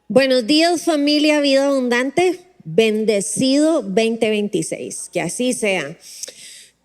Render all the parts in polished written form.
Buenos días, familia Vida Abundante. Bendecido 2026. Que así sea.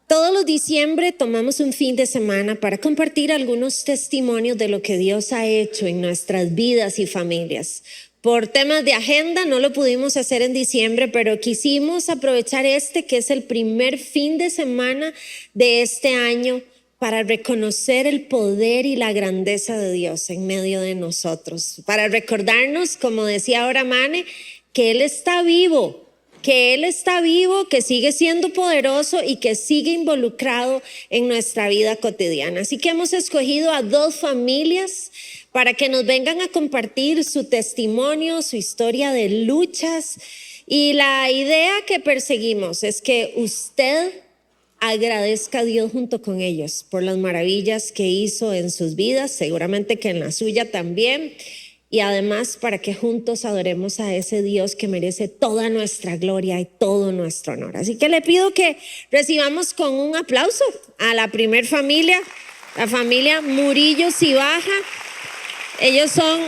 Todos los diciembre tomamos un fin de semana para compartir algunos testimonios de lo que Dios ha hecho en nuestras vidas y familias. Por temas de agenda no lo pudimos hacer en diciembre, pero quisimos aprovechar que es el primer fin de semana de este año, para reconocer el poder y la grandeza de Dios en medio de nosotros, para recordarnos, como decía ahora Mane, que Él está vivo, que sigue siendo poderoso y que sigue involucrado en nuestra vida cotidiana. Así que hemos escogido a 2 familias para que nos vengan a compartir su testimonio, su historia de luchas. Y la idea que perseguimos es que usted agradezca a Dios junto con ellos por las maravillas que hizo en sus vidas, seguramente que en la suya también, y además para que juntos adoremos a ese Dios que merece toda nuestra gloria y todo nuestro honor. Así que le pido que recibamos con un aplauso a la primer familia, la familia Murillo Cibaja. Ellos son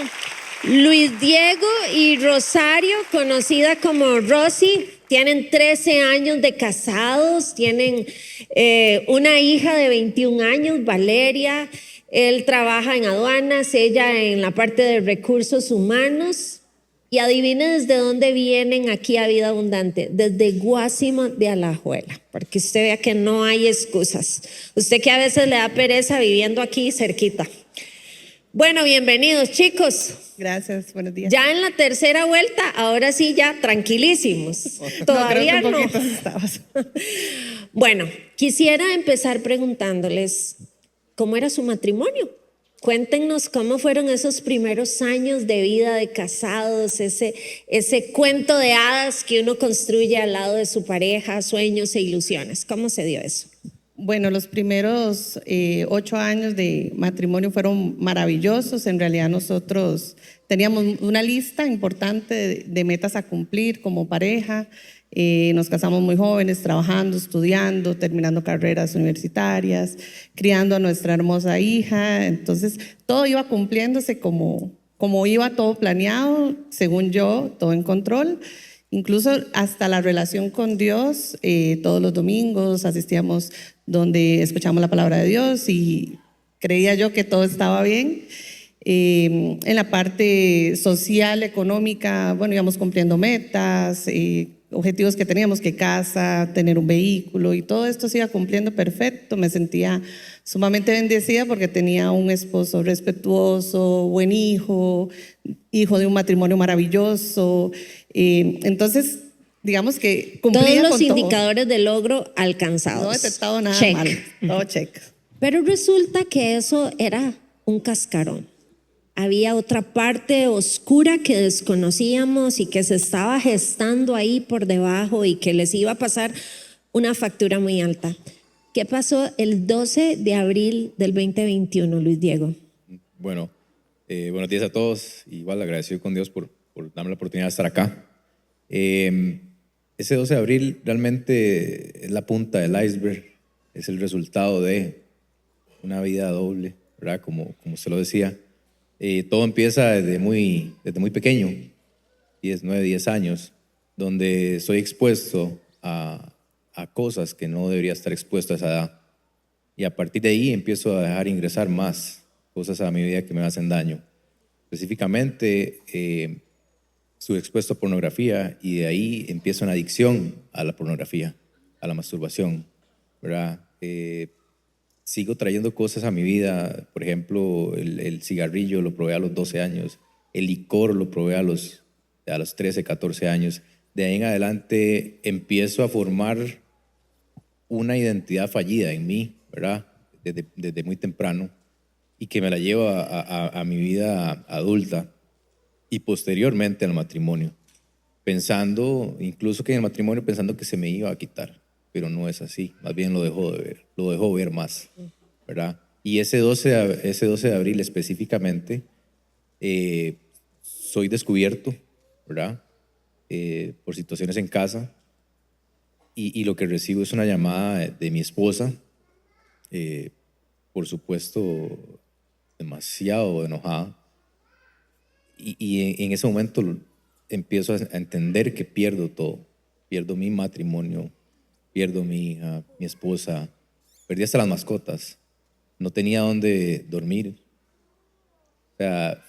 Luis Diego y Rosario, conocida como Rosy. Tienen 13 años de casados, tienen una hija de 21 años, Valeria. Él trabaja en aduanas, ella en la parte de recursos humanos. Y adivine desde dónde vienen aquí a Vida Abundante, desde Guásimo de Alajuela, porque usted vea que no hay excusas. Usted que a veces le da pereza viviendo aquí cerquita. Bueno, bienvenidos, chicos. Gracias, buenos días. Ya en la tercera vuelta, ahora sí ya tranquilísimos. Todavía no. Bueno, quisiera empezar preguntándoles cómo era su matrimonio. Cuéntenos cómo fueron esos primeros años de vida de casados, ese cuento de hadas que uno construye al lado de su pareja, sueños e ilusiones. ¿Cómo se dio eso? Bueno, los primeros 8 años de matrimonio fueron maravillosos. En realidad nosotros teníamos una lista importante de metas a cumplir como pareja. Nos casamos muy jóvenes, trabajando, estudiando, terminando carreras universitarias, criando a nuestra hermosa hija. Entonces todo iba cumpliéndose como iba todo planeado, según yo, todo en control. Incluso hasta la relación con Dios, todos los domingos asistíamos donde escuchamos la palabra de Dios y creía yo que todo estaba bien. En la parte social, económica, bueno, íbamos cumpliendo metas, objetivos que teníamos, que casa, tener un vehículo, y todo esto se iba cumpliendo perfecto. Me sentía sumamente bendecida porque tenía un esposo respetuoso, buen hijo de un matrimonio maravilloso. Entonces, digamos que cumplía todos los con indicadores de logro alcanzados. No he detectado nada check. malo, todo check. Pero resulta que eso era un cascarón. Había otra parte oscura que desconocíamos y que se estaba gestando ahí por debajo y que les iba a pasar una factura muy alta. ¿Qué pasó el 12 de abril del 2021, Luis Diego? Bueno, buenos días a todos. Igual agradecido con Dios por darme la oportunidad de estar acá. Ese 12 de abril realmente es la punta del iceberg, es el resultado de una vida doble, ¿verdad? Como usted lo decía. Todo empieza desde muy pequeño, 9, 10 años, donde soy expuesto a cosas que no debería estar expuesto a esa edad. Y a partir de ahí empiezo a dejar ingresar más cosas a mi vida que me hacen daño. Específicamente, estuve expuesto a pornografía y de ahí empieza una adicción a la pornografía, a la masturbación, ¿verdad? Sigo trayendo cosas a mi vida. Por ejemplo, el cigarrillo lo probé a los 12 años, el licor lo probé a los 13, 14 años. De ahí en adelante empiezo a formar una identidad fallida en mí, ¿verdad? Desde muy temprano, y que me la lleva a mi vida adulta y posteriormente al matrimonio, pensando, incluso que en el matrimonio pensando que se me iba a quitar, pero no es así, más bien lo dejó ver más, ¿verdad? Y ese 12 de abril específicamente, soy descubierto, ¿verdad? Por situaciones en casa, y lo que recibo es una llamada de mi esposa, por supuesto, demasiado enojada, y en ese momento empiezo a entender que pierdo todo. Pierdo mi matrimonio, pierdo mi hija, mi esposa, perdí hasta las mascotas. No tenía dónde dormir. O sea,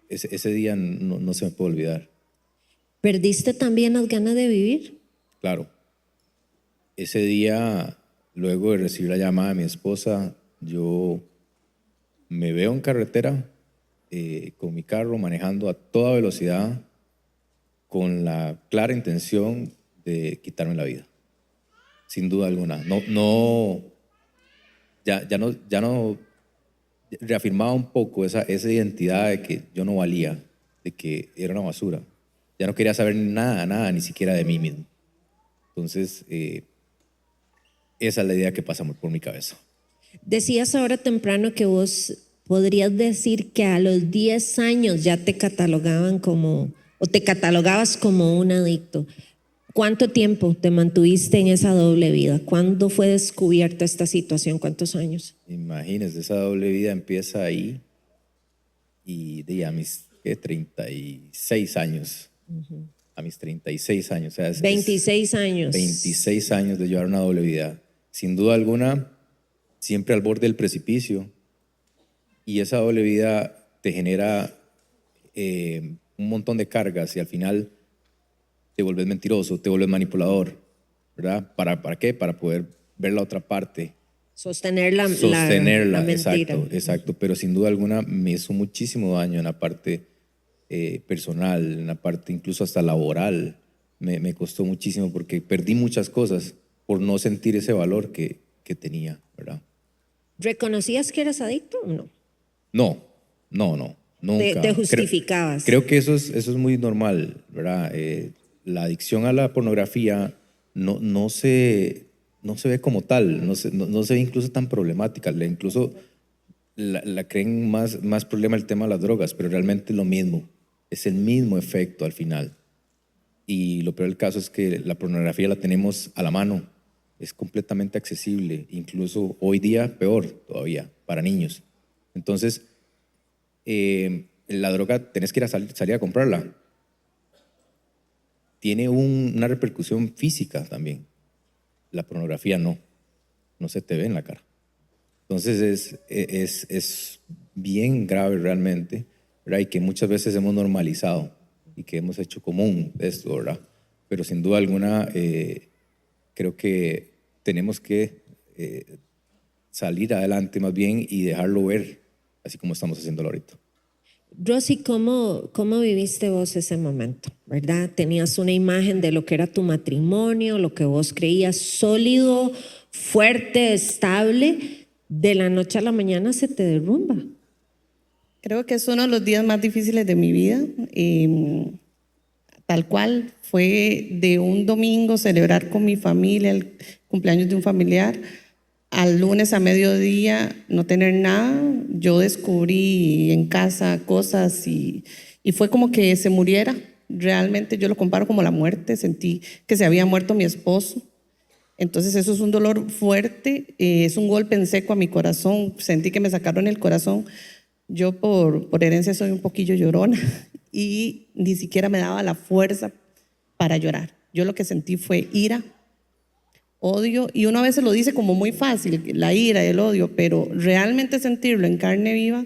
ese día no se me puede olvidar. ¿Perdiste también las ganas de vivir? Claro. Ese día, luego de recibir la llamada de mi esposa, yo me veo en carretera con mi carro manejando a toda velocidad con la clara intención de quitarme la vida. Sin duda alguna. Ya no reafirmaba un poco esa identidad de que yo no valía, de que era una basura. Ya no quería saber nada, ni siquiera de mí mismo. Entonces, esa es la idea que pasa por mi cabeza. Decías ahora temprano que vos podrías decir que a los 10 años ya te catalogaban como, o te catalogabas como un adicto. ¿Cuánto tiempo te mantuviste en esa doble vida? ¿Cuándo fue descubierta esta situación? ¿Cuántos años? Imagínense, esa doble vida empieza ahí y a mis 36 años. A mis 36 años. O sea, 26 años. 26 años de llevar una doble vida. Sin duda alguna, siempre al borde del precipicio. Y esa doble vida te genera un montón de cargas y al final te vuelves mentiroso, te vuelves manipulador, ¿verdad? ¿Para qué? Para poder ver la otra parte. Sostenerla, Sostenerla, la mentira. exacto. Pero sin duda alguna me hizo muchísimo daño en la parte personal, en la parte incluso hasta laboral. Me costó muchísimo porque perdí muchas cosas por no sentir ese valor que tenía, ¿verdad? ¿Reconocías que eras adicto o no? No, nunca. ¿Te justificabas? Creo que eso es muy normal, ¿verdad? La adicción a la pornografía no se ve como tal, no se ve incluso tan problemática. Incluso la creen más problema el tema de las drogas, pero realmente es lo mismo. Es el mismo efecto al final. Y lo peor del caso es que la pornografía la tenemos a la mano. Es completamente accesible, incluso hoy día peor todavía, para niños. Entonces, la droga tenés que ir a salir a comprarla. Tiene una repercusión física también. La pornografía no se te ve en la cara. Entonces es bien grave realmente, ¿verdad? Y que muchas veces hemos normalizado y que hemos hecho común esto, ¿verdad? Pero sin duda alguna creo que tenemos que salir adelante más bien y dejarlo ver, así como estamos haciéndolo ahorita. Rosy, ¿cómo viviste vos ese momento? ¿Verdad? Tenías una imagen de lo que era tu matrimonio, lo que vos creías sólido, fuerte, estable. De la noche a la mañana se te derrumba. Creo que es uno de los días más difíciles de mi vida. Tal cual, fue de un domingo celebrar con mi familia el cumpleaños de un familiar, al lunes a mediodía no tener nada. Yo descubrí en casa cosas y fue como que se muriera. Realmente yo lo comparo como la muerte. Sentí que se había muerto mi esposo. Entonces eso es un dolor fuerte, es un golpe en seco a mi corazón. Sentí que me sacaron el corazón. Yo por herencia soy un poquillo llorona y ni siquiera me daba la fuerza para llorar. Yo lo que sentí fue ira, odio, y uno a veces lo dice como muy fácil, la ira y el odio, pero realmente sentirlo en carne viva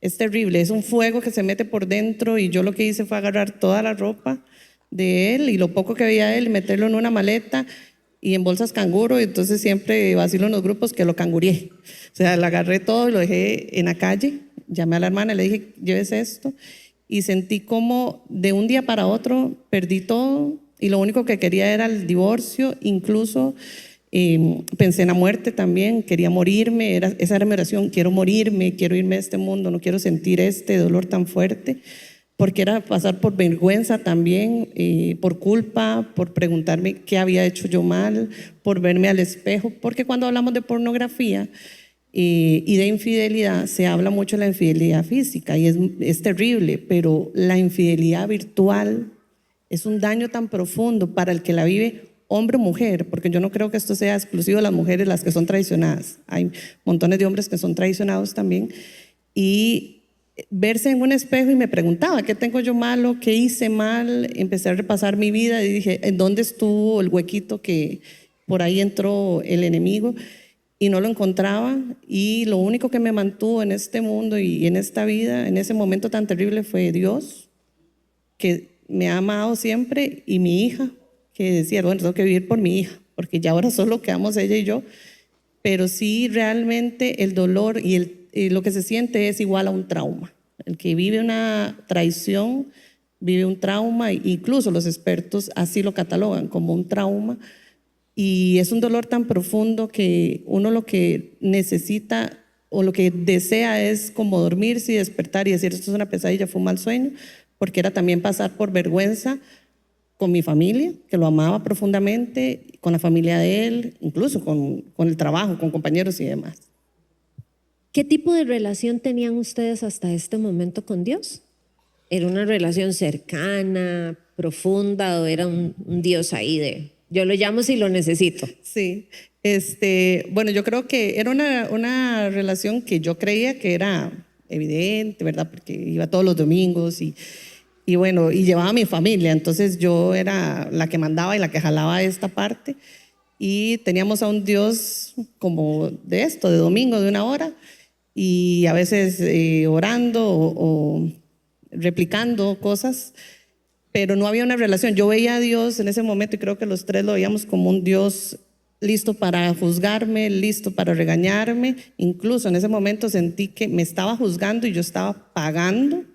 es terrible. Es un fuego que se mete por dentro y yo lo que hice fue agarrar toda la ropa de él y lo poco que veía de él, meterlo en una maleta y en bolsas canguro, y entonces siempre vacilo en los grupos que lo cangurié. O sea, le agarré todo y lo dejé en la calle, llamé a la hermana y le dije, llévese esto, y sentí como de un día para otro perdí todo y lo único que quería era el divorcio. Incluso pensé en la muerte también, quería morirme, esa era mi oración: quiero morirme, quiero irme de este mundo, no quiero sentir este dolor tan fuerte, porque era pasar por vergüenza también, por culpa, por preguntarme qué había hecho yo mal, por verme al espejo, porque cuando hablamos de pornografía y de infidelidad, se habla mucho de la infidelidad física y es terrible, pero la infidelidad virtual es un daño tan profundo para el que la vive, hombre o mujer, porque yo no creo que esto sea exclusivo de las mujeres las que son traicionadas. Hay montones de hombres que son traicionados también, y verse en un espejo y me preguntaba, ¿qué tengo yo malo? ¿Qué hice mal? Empecé a repasar mi vida y dije, ¿en dónde estuvo el huequito que por ahí entró el enemigo? Y no lo encontraba, y lo único que me mantuvo en este mundo y en esta vida, en ese momento tan terrible, fue Dios, que me ha amado siempre, y mi hija, que decía, bueno, tengo que vivir por mi hija, porque ya ahora solo quedamos ella y yo, pero sí realmente el dolor y lo que se siente es igual a un trauma. El que vive una traición vive un trauma, incluso los expertos así lo catalogan como un trauma, y es un dolor tan profundo que uno lo que necesita o lo que desea es como dormirse y despertar y decir, esto es una pesadilla, fue un mal sueño, porque era también pasar por vergüenza con mi familia, que lo amaba profundamente, con la familia de él, incluso con el trabajo, con compañeros y demás. ¿Qué tipo de relación tenían ustedes hasta este momento con Dios? ¿Era una relación cercana, profunda, o era un Dios ahí de, yo lo llamo si lo necesito? Sí, bueno, yo creo que era una relación que yo creía que era evidente, ¿verdad? Porque iba todos los domingos y bueno, y llevaba a mi familia, entonces yo era la que mandaba y la que jalaba esta parte, y teníamos a un Dios como de esto, de domingo, de una hora, y a veces orando o replicando cosas, pero no había una relación. Yo veía a Dios en ese momento y creo que los tres lo veíamos como un Dios listo para juzgarme, listo para regañarme. Incluso en ese momento sentí que me estaba juzgando y yo estaba pagando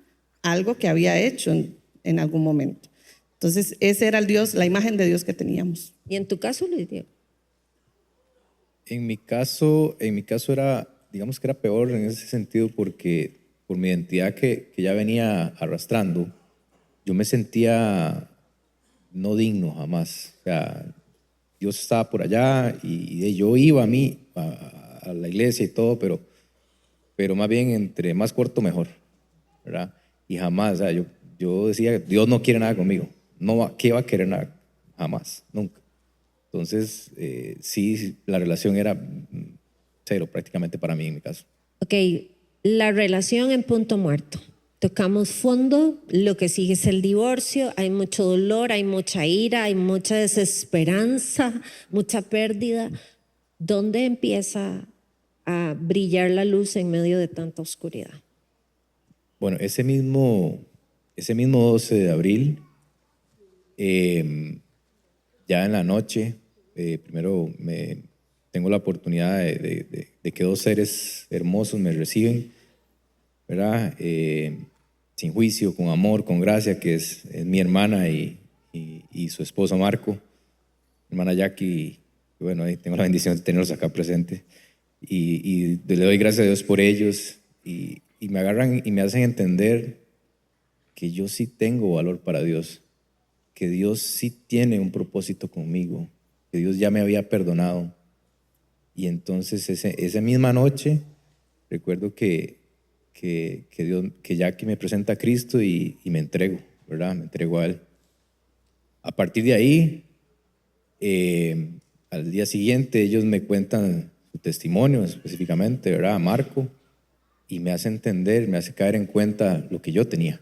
algo que había hecho en algún momento. Entonces ese era el Dios, la imagen de Dios que teníamos. ¿Y en tu caso, Luis Diego? En mi caso era, digamos que era peor en ese sentido porque por mi identidad que ya venía arrastrando, yo me sentía no digno jamás. O sea, Dios estaba por allá y yo iba a la iglesia y todo, pero más bien entre más corto mejor, ¿verdad? Y jamás, o sea, yo decía, Dios no quiere nada conmigo. ¿Qué va a querer nada? Jamás, nunca. Entonces, sí, la relación era cero prácticamente para mí en mi caso. Ok, la relación en punto muerto. Tocamos fondo, lo que sigue es el divorcio, hay mucho dolor, hay mucha ira, hay mucha desesperanza, mucha pérdida. ¿Dónde empieza a brillar la luz en medio de tanta oscuridad? Bueno, ese mismo 12 de abril, ya en la noche, primero tengo la oportunidad de que dos seres hermosos me reciben, ¿verdad? Sin juicio, con amor, con gracia, que es mi hermana y su esposo Marco, mi hermana Jackie, y bueno, ahí tengo la bendición de tenerlos acá presentes. Y le doy gracias a Dios por ellos y me agarran y me hacen entender que yo sí tengo valor para Dios, que Dios sí tiene un propósito conmigo, que Dios ya me había perdonado. Y entonces esa misma noche recuerdo que Jackie me presenta a Cristo y me entrego, ¿verdad? Me entrego a Él. A partir de ahí, al día siguiente ellos me cuentan su testimonio específicamente, ¿verdad? A Marco, y me hace entender, me hace caer en cuenta lo que yo tenía.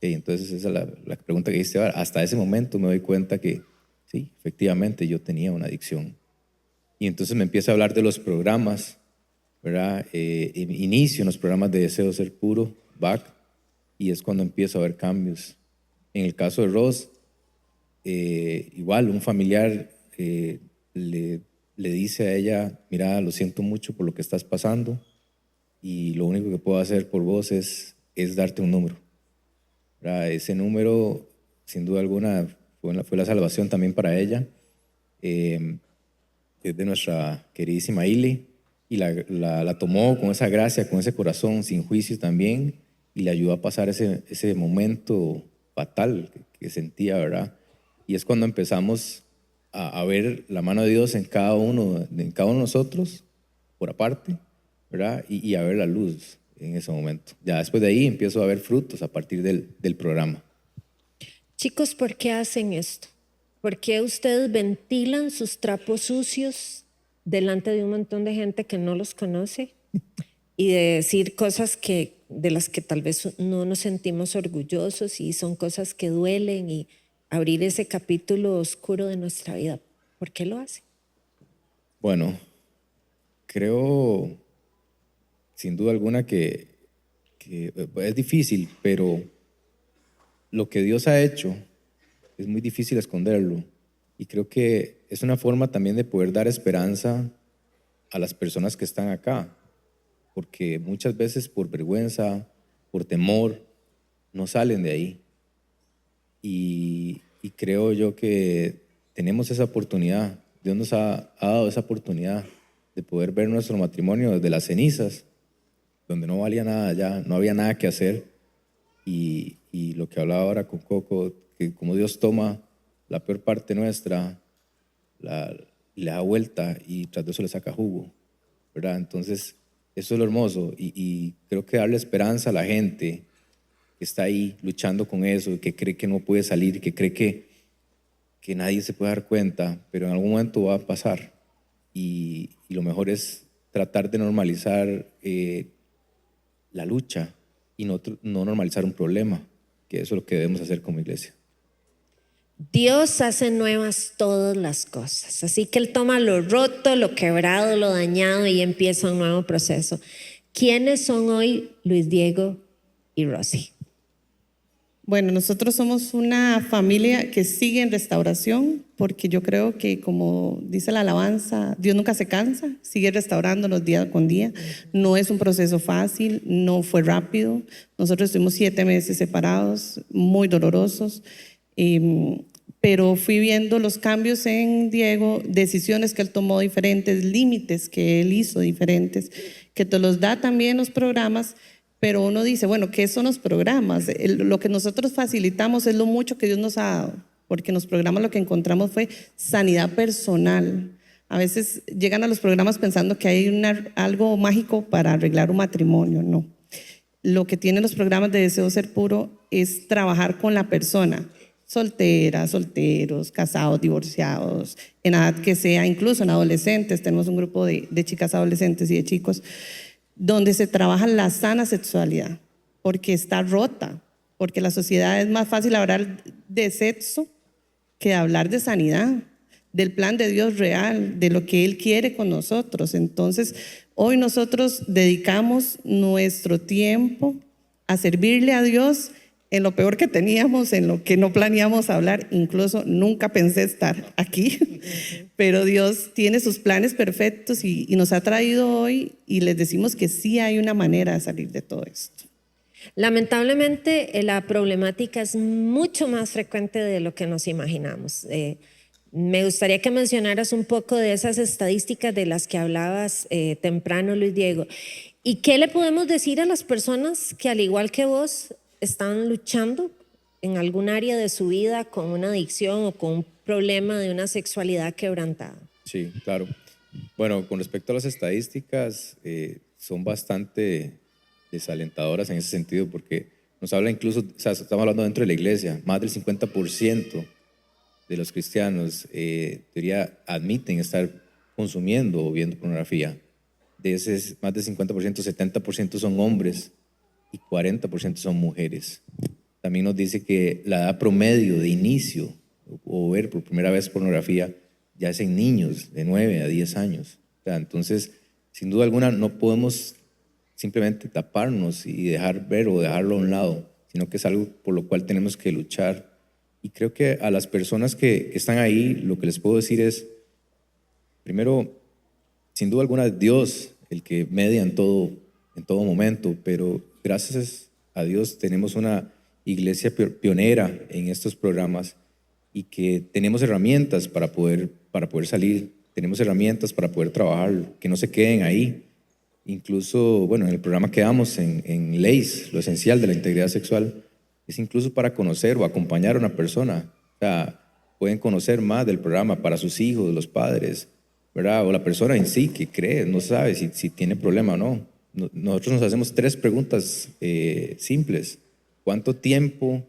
Entonces esa es la pregunta que hiciste ahora. Hasta ese momento me doy cuenta que sí, efectivamente yo tenía una adicción. Y entonces me empieza a hablar de los programas, ¿verdad? Inicio en los programas de Deseo Ser Puro, BAC, y es cuando empiezo a ver cambios. En el caso de Ross, igual un familiar le dice a ella, mira, lo siento mucho por lo que estás pasando y lo único que puedo hacer por vos es darte un número. ¿Verdad? Ese número, sin duda alguna, fue la salvación también para ella. Es de nuestra queridísima Ili, y la tomó con esa gracia, con ese corazón, sin juicio también, y le ayudó a pasar ese momento fatal que sentía, ¿verdad? Y es cuando empezamos a ver la mano de Dios en cada uno de nosotros, por aparte, ¿verdad? Y a ver la luz en ese momento. Ya después de ahí empiezo a ver frutos a partir del programa. Chicos, ¿por qué hacen esto? ¿Por qué ustedes ventilan sus trapos sucios delante de un montón de gente que no los conoce? y de decir cosas de las que tal vez no nos sentimos orgullosos y son cosas que duelen y abrir ese capítulo oscuro de nuestra vida. ¿Por qué lo hace? Bueno, creo sin duda alguna que es difícil, pero lo que Dios ha hecho es muy difícil esconderlo. Y creo que es una forma también de poder dar esperanza a las personas que están acá, porque muchas veces por vergüenza, por temor, no salen de ahí. Y creo yo que tenemos esa oportunidad, Dios nos ha dado esa oportunidad de poder ver nuestro matrimonio desde las cenizas, donde no valía nada ya, no había nada que hacer. Y lo que hablaba ahora con Coco, que como Dios toma la peor parte nuestra, le da vuelta y tras de eso le saca jugo, ¿verdad? Entonces, eso es lo hermoso y creo que darle esperanza a la gente que está ahí luchando con eso, que cree que no puede salir, que cree que nadie se puede dar cuenta, pero en algún momento va a pasar y lo mejor es tratar de normalizar la lucha y no normalizar un problema, que eso es lo que debemos hacer como iglesia. Dios hace nuevas todas las cosas, así que Él toma lo roto, lo quebrado, lo dañado y empieza un nuevo proceso. ¿Quiénes son hoy Luis Diego y Rosy? Bueno, nosotros somos una familia que sigue en restauración, porque yo creo que, como dice la alabanza, Dios nunca se cansa, sigue restaurándonos día con día. No es un proceso fácil, no fue rápido. Nosotros estuvimos 7 meses separados, muy dolorosos, pero fui viendo los cambios en Diego, decisiones que él tomó diferentes, límites que él hizo diferentes, que te los da también los programas. Pero uno dice, bueno, ¿qué son los programas? Lo que nosotros facilitamos es lo mucho que Dios nos ha dado, porque en los programas lo que encontramos fue sanidad personal. A veces llegan a los programas pensando que hay algo mágico para arreglar un matrimonio. No. Lo que tienen los programas de Deseo Ser Puro es trabajar con la persona, solteras, solteros, casados, divorciados, en edad que sea, incluso en adolescentes. Tenemos un grupo de chicas adolescentes y de chicos donde se trabaja la sana sexualidad, porque está rota, porque la sociedad es más fácil hablar de sexo que hablar de sanidad, del plan de Dios real, de lo que Él quiere con nosotros. Entonces, hoy nosotros dedicamos nuestro tiempo a servirle a Dios en lo peor que teníamos, en lo que no planeamos hablar. Incluso nunca pensé estar aquí, pero Dios tiene sus planes perfectos y nos ha traído hoy, y les decimos que sí hay una manera de salir de todo esto. Lamentablemente, la problemática es mucho más frecuente de lo que nos imaginamos. Me gustaría que mencionaras un poco de esas estadísticas de las que hablabas temprano, Luis Diego. ¿Y qué le podemos decir a las personas que, al igual que vos, están luchando en algún área de su vida con una adicción o con un problema de una sexualidad quebrantada? Sí, claro. Bueno, con respecto a las estadísticas, son bastante desalentadoras en ese sentido, porque nos habla incluso, o sea, estamos hablando dentro de la iglesia, más del 50% de los cristianos teoría admiten estar consumiendo o viendo pornografía. De ese más del 50%, 70% son hombres y 40% son mujeres. También nos dice que la edad promedio de inicio o ver por primera vez pornografía ya es en niños de 9 a 10 años. O sea, entonces, sin duda alguna, no podemos simplemente taparnos y dejar ver o dejarlo a un lado, sino que es algo por lo cual tenemos que luchar. Y creo que a las personas que están ahí, lo que les puedo decir es, primero, sin duda alguna, Dios el que media en todo momento, pero gracias a Dios tenemos una iglesia pionera en estos programas y que tenemos herramientas para poder salir, tenemos herramientas para poder trabajar, que no se queden ahí. Incluso, bueno, en el programa que damos en Leyes, lo esencial de la integridad sexual, es incluso para conocer o acompañar a una persona. O sea, pueden conocer más del programa para sus hijos, los padres, ¿verdad? O la persona en sí que cree, no sabe si tiene problema o no. Nosotros nos hacemos 3 preguntas simples. ¿Cuánto tiempo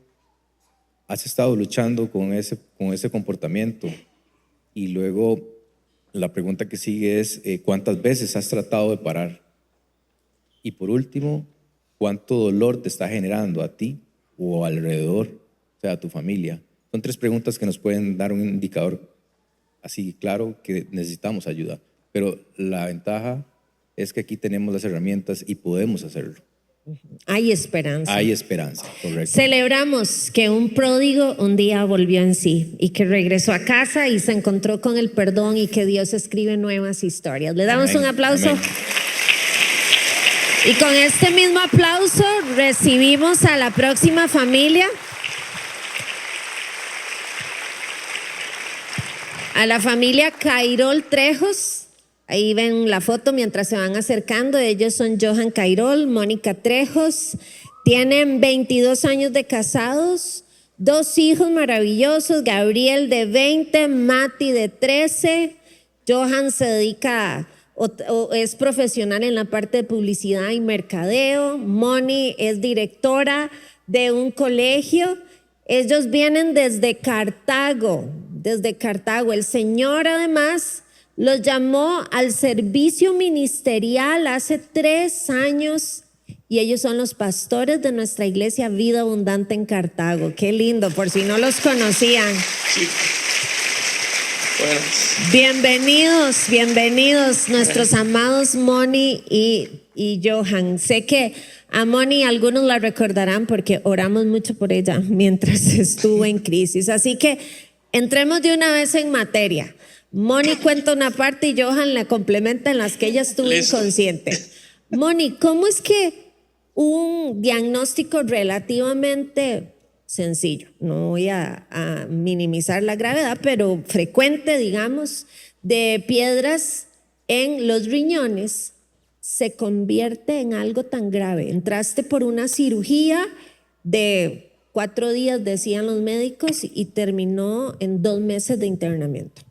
has estado luchando con ese comportamiento? Y luego la pregunta que sigue es, ¿cuántas veces has tratado de parar? Y por último, ¿cuánto dolor te está generando a ti o alrededor, o sea, a tu familia? Son 3 preguntas que nos pueden dar un indicador así claro que necesitamos ayuda. Pero la ventaja es que aquí tenemos las herramientas y podemos hacerlo. Hay esperanza. Hay esperanza, correcto. Celebramos que un pródigo un día volvió en sí y que regresó a casa y se encontró con el perdón y que Dios escribe nuevas historias. Le damos Amén, un aplauso. amén. Y con este mismo aplauso recibimos a la próxima familia. A la familia Cairol Trejos. Ahí ven la foto mientras se van acercando. Ellos son Johan Cairol, Mónica Trejos. Tienen 22 años de casados, 2 hijos maravillosos, Gabriel de 20, Mati de 13. Johan se dedica o es profesional en la parte de publicidad y mercadeo. Moni es directora de un colegio. Ellos vienen desde Cartago. El Señor además los llamó al servicio ministerial hace 3 años y ellos son los pastores de nuestra iglesia Vida Abundante en Cartago. Qué lindo, por si no los conocían. Sí. Buenas. Bienvenidos nuestros amados Moni y Johan. Sé que a Moni algunos la recordarán porque oramos mucho por ella mientras estuvo en crisis. Así que entremos de una vez en materia. Moni cuenta una parte y Johan la complementa en las que ella estuvo Listo. inconsciente. Moni, ¿cómo es que un diagnóstico relativamente sencillo, no voy a minimizar la gravedad, pero frecuente, digamos, de piedras en los riñones, se convierte en algo tan grave? Entraste por una cirugía de 4 días, decían los médicos, y terminó en 2 meses de internamiento.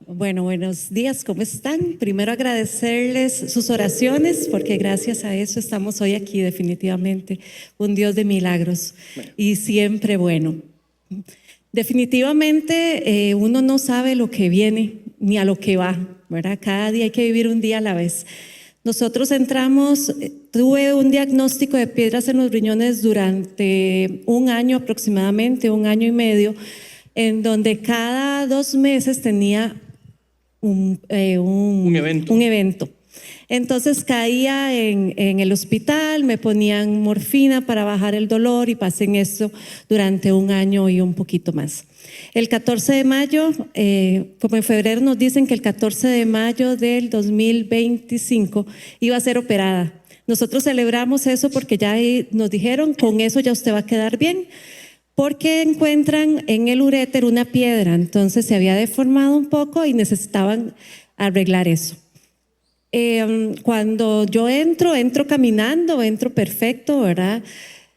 Bueno, buenos días, ¿cómo están? Primero agradecerles sus oraciones, porque gracias a eso estamos hoy aquí, definitivamente. Un Dios de milagros y siempre bueno. Definitivamente uno no sabe lo que viene ni a lo que va, ¿verdad? Cada día hay que vivir un día a la vez. Nosotros entramos, tuve un diagnóstico de piedras en los riñones durante 1 año aproximadamente, 1 año y medio, en donde cada 2 meses tenía un evento. Entonces caía en el hospital, me ponían morfina para bajar el dolor y pasé en esto durante 1 año y un poquito más. El 14 de mayo, como en febrero nos dicen que el 14 de mayo del 2025 iba a ser operada. Nosotros celebramos eso porque ya nos dijeron, con eso ya usted va a quedar bien, porque encuentran en el uréter una piedra, entonces se había deformado un poco y necesitaban arreglar eso. Cuando yo entro caminando, entro perfecto, ¿verdad?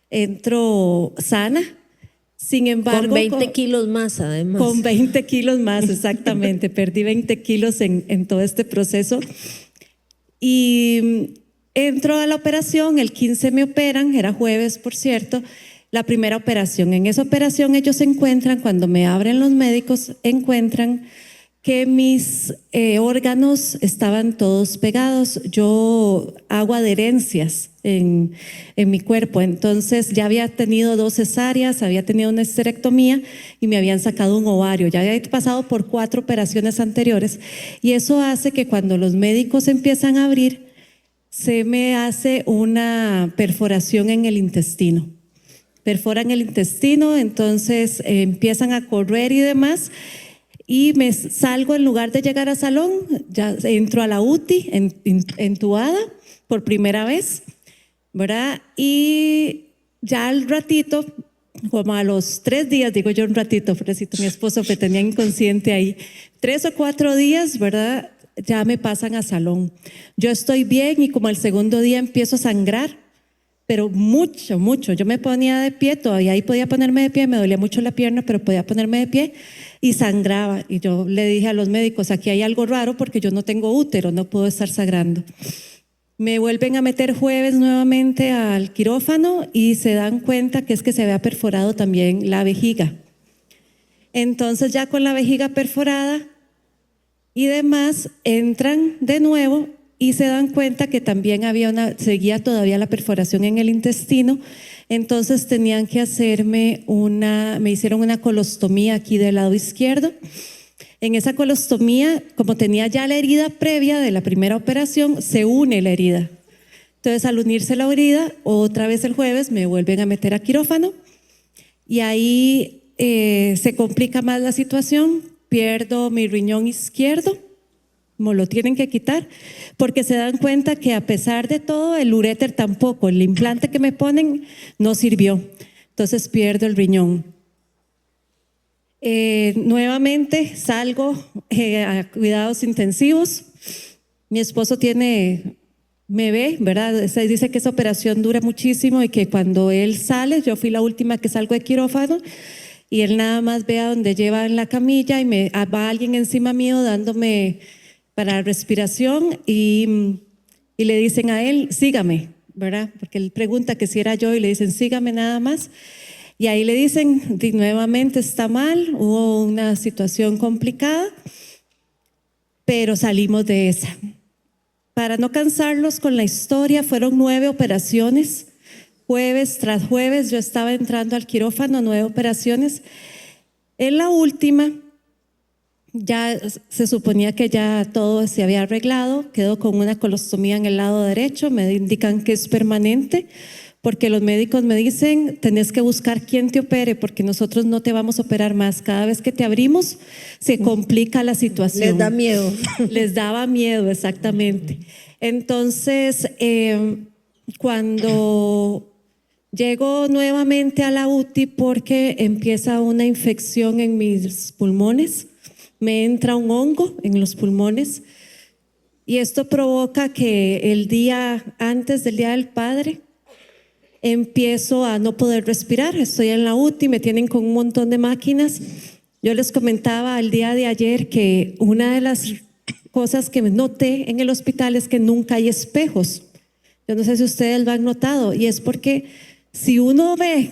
Entro sana. Sin embargo, con 20 kilos más, además. Con 20 kilos más, exactamente. Perdí 20 kilos en todo este proceso. Y entro a la operación, el 15 me operan, era jueves, por cierto, la primera operación. En esa operación ellos encuentran, cuando me abren los médicos, encuentran que mis órganos estaban todos pegados. Yo hago adherencias en mi cuerpo, entonces ya había tenido 2 cesáreas, había tenido una histerectomía y me habían sacado un ovario, ya había pasado por 4 operaciones anteriores y eso hace que cuando los médicos empiezan a abrir, se me hace una perforación en el intestino. Perforan el intestino, entonces empiezan a correr y demás. Y me salgo, en lugar de llegar a salón, ya entro a la UTI entubada por primera vez, ¿verdad? Y ya al ratito, como a los 3 días, digo yo un ratito, pobrecito mi esposo me tenía inconsciente ahí, 3 o 4 días, ¿verdad? Ya me pasan a salón. Yo estoy bien y como el segundo día empiezo a sangrar, pero mucho. Yo me ponía de pie, todavía ahí podía ponerme de pie, me dolía mucho la pierna, pero podía ponerme de pie y sangraba. Y yo le dije a los médicos, aquí hay algo raro porque yo no tengo útero, no puedo estar sangrando. Me vuelven a meter jueves nuevamente al quirófano y se dan cuenta que es que se había perforado también la vejiga. Entonces ya con la vejiga perforada y demás, entran de nuevo y se dan cuenta que también seguía todavía la perforación en el intestino. Entonces tenían que me hicieron una colostomía aquí del lado izquierdo. En esa colostomía, como tenía ya la herida previa de la primera operación, se une la herida. Entonces, al unirse la herida, otra vez el jueves me vuelven a meter a quirófano y ahí se complica más la situación. Pierdo mi riñón izquierdo, me lo tienen que quitar, porque se dan cuenta que a pesar de todo, el uréter tampoco, el implante que me ponen no sirvió. Entonces pierdo el riñón. Nuevamente salgo a cuidados intensivos. Mi esposo me ve, ¿verdad? Se dice que esa operación dura muchísimo y que cuando él sale, yo fui la última que salgo de quirófano, y él nada más ve a donde llevan la camilla y va alguien encima mío dándome para respiración y le dicen a él, sígame, ¿verdad? Porque él pregunta que si era yo y le dicen, sígame nada más. Y ahí le dicen, nuevamente está mal, hubo una situación complicada, pero salimos de esa. Para no cansarlos con la historia, fueron 9 operaciones. Jueves tras jueves yo estaba entrando al quirófano, 9 operaciones. En la última, ya se suponía que ya todo se había arreglado, quedó con una colostomía en el lado derecho, me indican que es permanente, porque los médicos me dicen, tenés que buscar quién te opere, porque nosotros no te vamos a operar más. Cada vez que te abrimos, se complica la situación. Les da miedo. Les daba miedo, exactamente. Entonces, cuando llego nuevamente a la UTI, porque empieza una infección en mis pulmones, me entra un hongo en los pulmones, y esto provoca que el día antes del Día del Padre, empiezo a no poder respirar. Estoy en la UTI, me tienen con un montón de máquinas. Yo les comentaba el día de ayer que una de las cosas que noté en el hospital es que nunca hay espejos. Yo no sé si ustedes lo han notado, y es porque si uno ve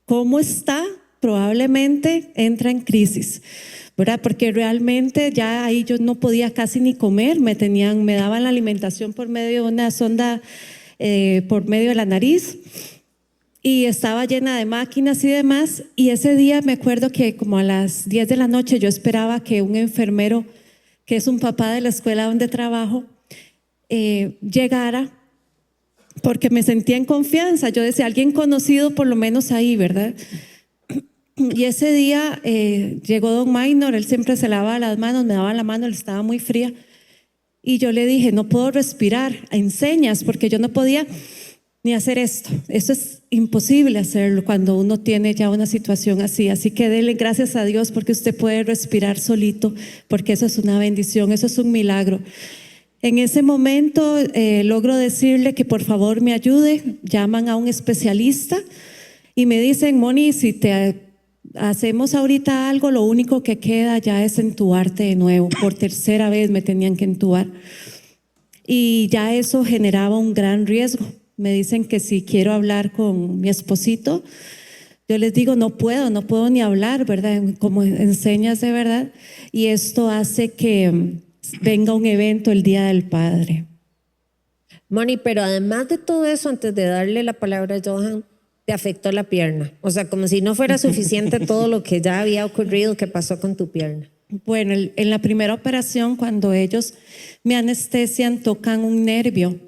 cómo está, probablemente entra en crisis, ¿verdad? Porque realmente ya ahí yo no podía casi ni comer, me daban la alimentación por medio de una sonda por medio de la nariz, y estaba llena de máquinas y demás. Y ese día me acuerdo que como a las 10 de la noche yo esperaba que un enfermero, que es un papá de la escuela donde trabajo, llegara, porque me sentía en confianza. Yo decía, alguien conocido por lo menos ahí, ¿verdad? Y ese día llegó don Maynor, él siempre se lavaba las manos, me daba la mano, él estaba muy fría. Y yo le dije, no puedo respirar, enseñas, porque yo no podía ni hacer esto. Eso es imposible hacerlo cuando uno tiene ya una situación así. Así que dele gracias a Dios porque usted puede respirar solito, porque eso es una bendición, eso es un milagro. En ese momento logro decirle que por favor me ayude. Llaman a un especialista y me dicen, Moni, si te hacemos ahorita algo, lo único que queda ya es entubarte de nuevo. Por tercera vez me tenían que entubar, y ya eso generaba un gran riesgo. Me dicen que si quiero hablar con mi esposito, yo les digo, no puedo ni hablar, ¿verdad? Como enseñas de verdad. Y esto hace que venga un evento el Día del Padre. Moni, pero además de todo eso, antes de darle la palabra a Johan, te afectó la pierna. O sea, como si no fuera suficiente todo lo que ya había ocurrido, ¿qué pasó con tu pierna? Bueno, en la primera operación, cuando ellos me anestesian, tocan un nervio,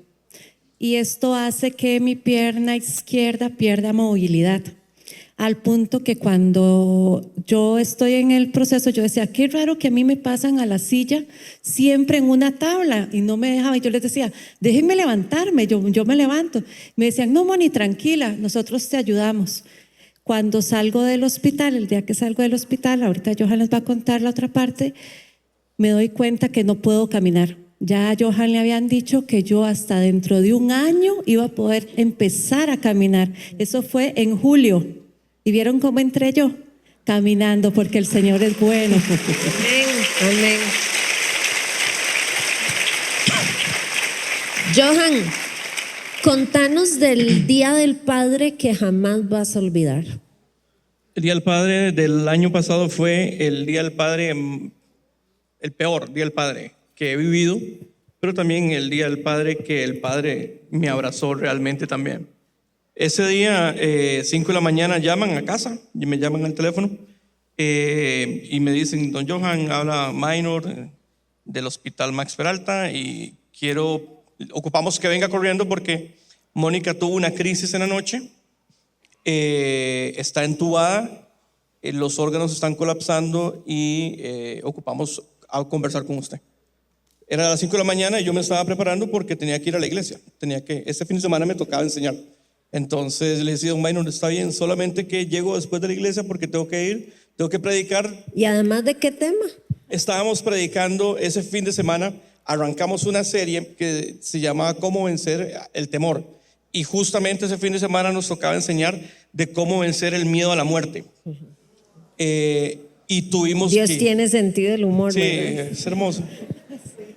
y esto hace que mi pierna izquierda pierda movilidad, al punto que cuando yo estoy en el proceso, yo decía, qué raro que a mí me pasan a la silla siempre en una tabla y no me dejaban. Y yo les decía, déjenme levantarme, yo me levanto. Me decían, no, Moni, tranquila, nosotros te ayudamos. Cuando salgo del hospital, el día que salgo del hospital, ahorita Johan les va a contar la otra parte, me doy cuenta que no puedo caminar. Ya a Johan le habían dicho que yo hasta dentro de un año iba a poder empezar a caminar. Eso fue en julio. ¿Y vieron cómo entré yo? Caminando, porque el Señor es bueno. Amén, amén. Johan, contanos del Día del Padre que jamás vas a olvidar. El Día del Padre del año pasado fue el Día del Padre, el peor Día del Padre que he vivido. pero también el Día del Padre, que el Padre me abrazó realmente también. Ese día, 5 de la mañana, llaman a casa y me llaman al teléfono y me dicen: don Johan, habla Minor del Hospital Max Peralta y ocupamos que venga corriendo porque Mónica tuvo una crisis en la noche, está entubada, los órganos están colapsando y ocupamos a conversar con usted. Era a las 5 de la mañana y yo me estaba preparando porque tenía que ir a la iglesia. Este fin de semana me tocaba enseñar. Entonces le decía: don Minor, está bien, solamente que llego después de la iglesia porque tengo que ir, tengo que predicar. ¿Y además de qué tema? Estábamos predicando ese fin de semana, arrancamos una serie que se llamaba Cómo vencer el temor. Y justamente ese fin de semana nos tocaba enseñar de cómo vencer el miedo a la muerte. Y tuvimos Dios tiene sentido del humor. Sí, ¿verdad? es hermoso.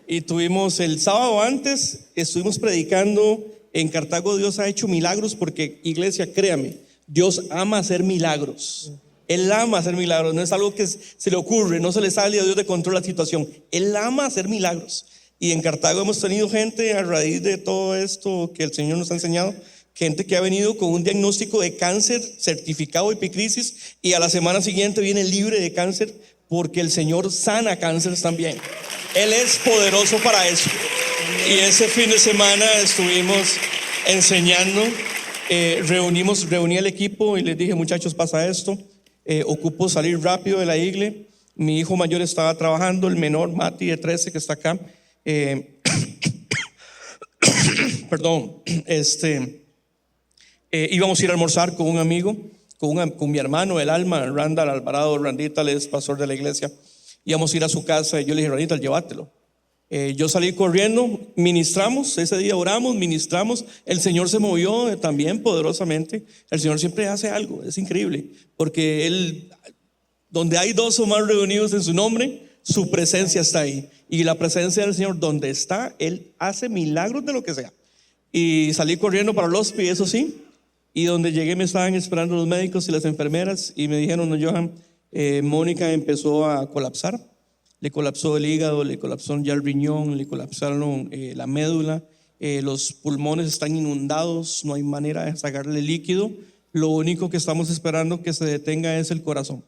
Y tuvimos el sábado antes, estuvimos predicando en Cartago. Dios ha hecho milagros porque, iglesia, créame, Dios ama hacer milagros. Él ama hacer milagros, no es algo que se le ocurre, no se le sale a Dios de control la situación. Él ama hacer milagros. Y en Cartago hemos tenido gente, a raíz de todo esto que el Señor nos ha enseñado, gente que ha venido con un diagnóstico de cáncer certificado epicrisis y a la semana siguiente viene libre de cáncer, porque el Señor sana cánceres también. Él es poderoso para eso. Y ese fin de semana estuvimos enseñando, reuní al equipo y les dije: muchachos, pasa esto, ocupo salir rápido de la iglesia. Mi hijo mayor estaba trabajando, el menor, Mati, de 13, que está acá, perdón, íbamos a ir a almorzar con un amigo, con mi hermano, el alma, Randall Alvarado. Randita, él es pastor de la iglesia. Íbamos a ir a su casa y yo le dije: Randita, llévatelo. Yo salí corriendo, ministramos, ese día oramos, ministramos. El Señor se movió también poderosamente. El Señor siempre hace algo, es increíble, porque Él, donde hay dos o más reunidos en su nombre, su presencia está ahí. Y la presencia del Señor, donde está, Él hace milagros de lo que sea. Y salí corriendo para el hospital, eso sí. Y donde llegué me estaban esperando los médicos y las enfermeras y me dijeron: no, Johan, Mónica empezó a colapsar. Le colapsó el hígado, le colapsó ya el riñón, le colapsaron la médula, los pulmones están inundados, no hay manera de sacarle líquido. Lo único que estamos esperando que se detenga es el corazón.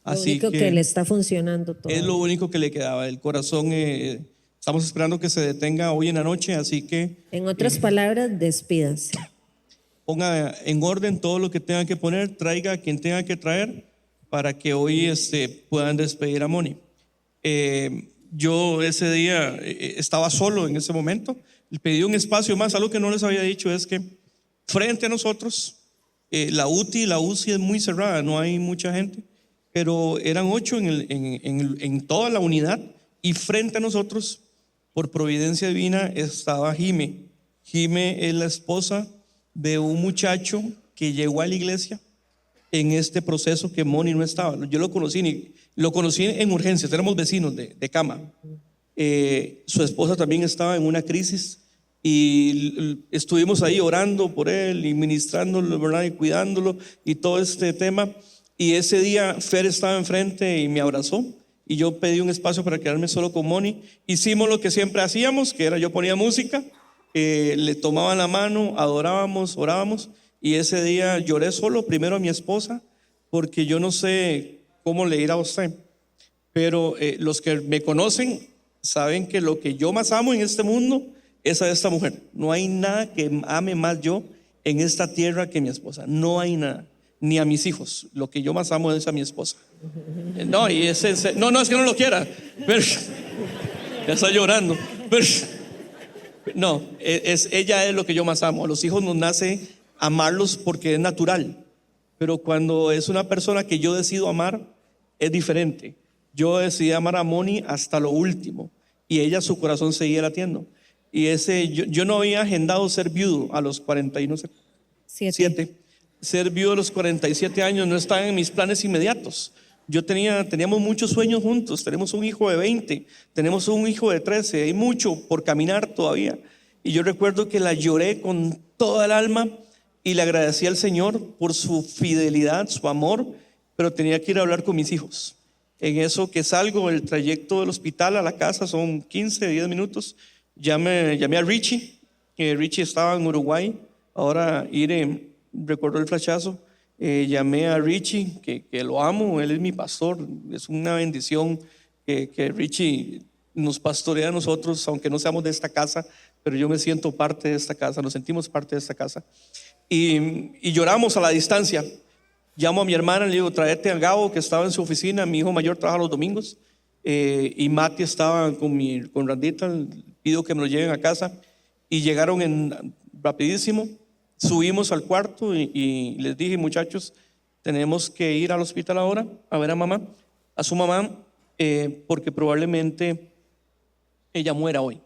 Lo único que le está funcionando todo. Es lo único que le quedaba, el corazón. Estamos esperando que se detenga hoy en la noche, así que… En otras palabras, despídase. Ponga en orden todo lo que tenga que poner, traiga a quien tenga que traer para que hoy puedan despedir a Moni. Yo ese día estaba solo en ese momento, le pedí un espacio más. Algo que no les había dicho es que frente a nosotros, la UCI es muy cerrada, no hay mucha gente, pero eran 8 en toda la unidad, y frente a nosotros, por providencia divina, estaba Jime. Jime es la esposa de un muchacho que llegó a la iglesia en este proceso que Moni no estaba. Yo lo conocí en urgencias, éramos vecinos de cama. Su esposa también estaba en una crisis y estuvimos ahí orando por él y ministrándolo, ¿verdad? Y cuidándolo y todo este tema. Y ese día Fer estaba enfrente y me abrazó y yo pedí un espacio para quedarme solo con Moni. Hicimos lo que siempre hacíamos, que era: yo ponía música, le tomaba la mano, adorábamos, orábamos. Y ese día lloré solo, primero a mi esposa, porque yo no sé cómo le irá a usted, pero los que me conocen saben que lo que yo más amo en este mundo es a esta mujer. No hay nada que ame más yo en esta tierra que mi esposa. No hay nada, ni a mis hijos. Lo que yo más amo es a mi esposa. No, y no es que no lo quiera, pero ya está llorando. Pero no, ella es lo que yo más amo. A los hijos nos nace amarlos porque es natural, pero cuando es una persona que yo decido amar, es diferente. Yo decidí amar a Moni hasta lo último y ella, su corazón seguía latiendo. Y yo no había agendado ser viudo a los 47. Ser viudo a los 47 años no estaba en mis planes inmediatos. Teníamos muchos sueños juntos. Tenemos un hijo de 20, tenemos un hijo de 13, hay mucho por caminar todavía. Y yo recuerdo que la lloré con toda el alma y le agradecí al Señor por su fidelidad, su amor, pero tenía que ir a hablar con mis hijos. En eso que salgo, el trayecto del hospital a la casa son 15, 10 minutos. llamé a Richie, que Richie estaba en Uruguay, ahora Ire recordó el flashazo. Llamé a Richie, que lo amo, él es mi pastor, es una bendición que Richie nos pastorea a nosotros, aunque no seamos de esta casa, pero yo me siento parte de esta casa, nos sentimos parte de esta casa. Y lloramos a la distancia. Llamo a mi hermana, le digo, tráete a Gabo, que estaba en su oficina, mi hijo mayor trabaja los domingos, y Mati estaba con Randita, pido que me lo lleven a casa, y llegaron rapidísimo. Subimos al cuarto y les dije, muchachos, tenemos que ir al hospital ahora a ver a su mamá, porque probablemente ella muera hoy.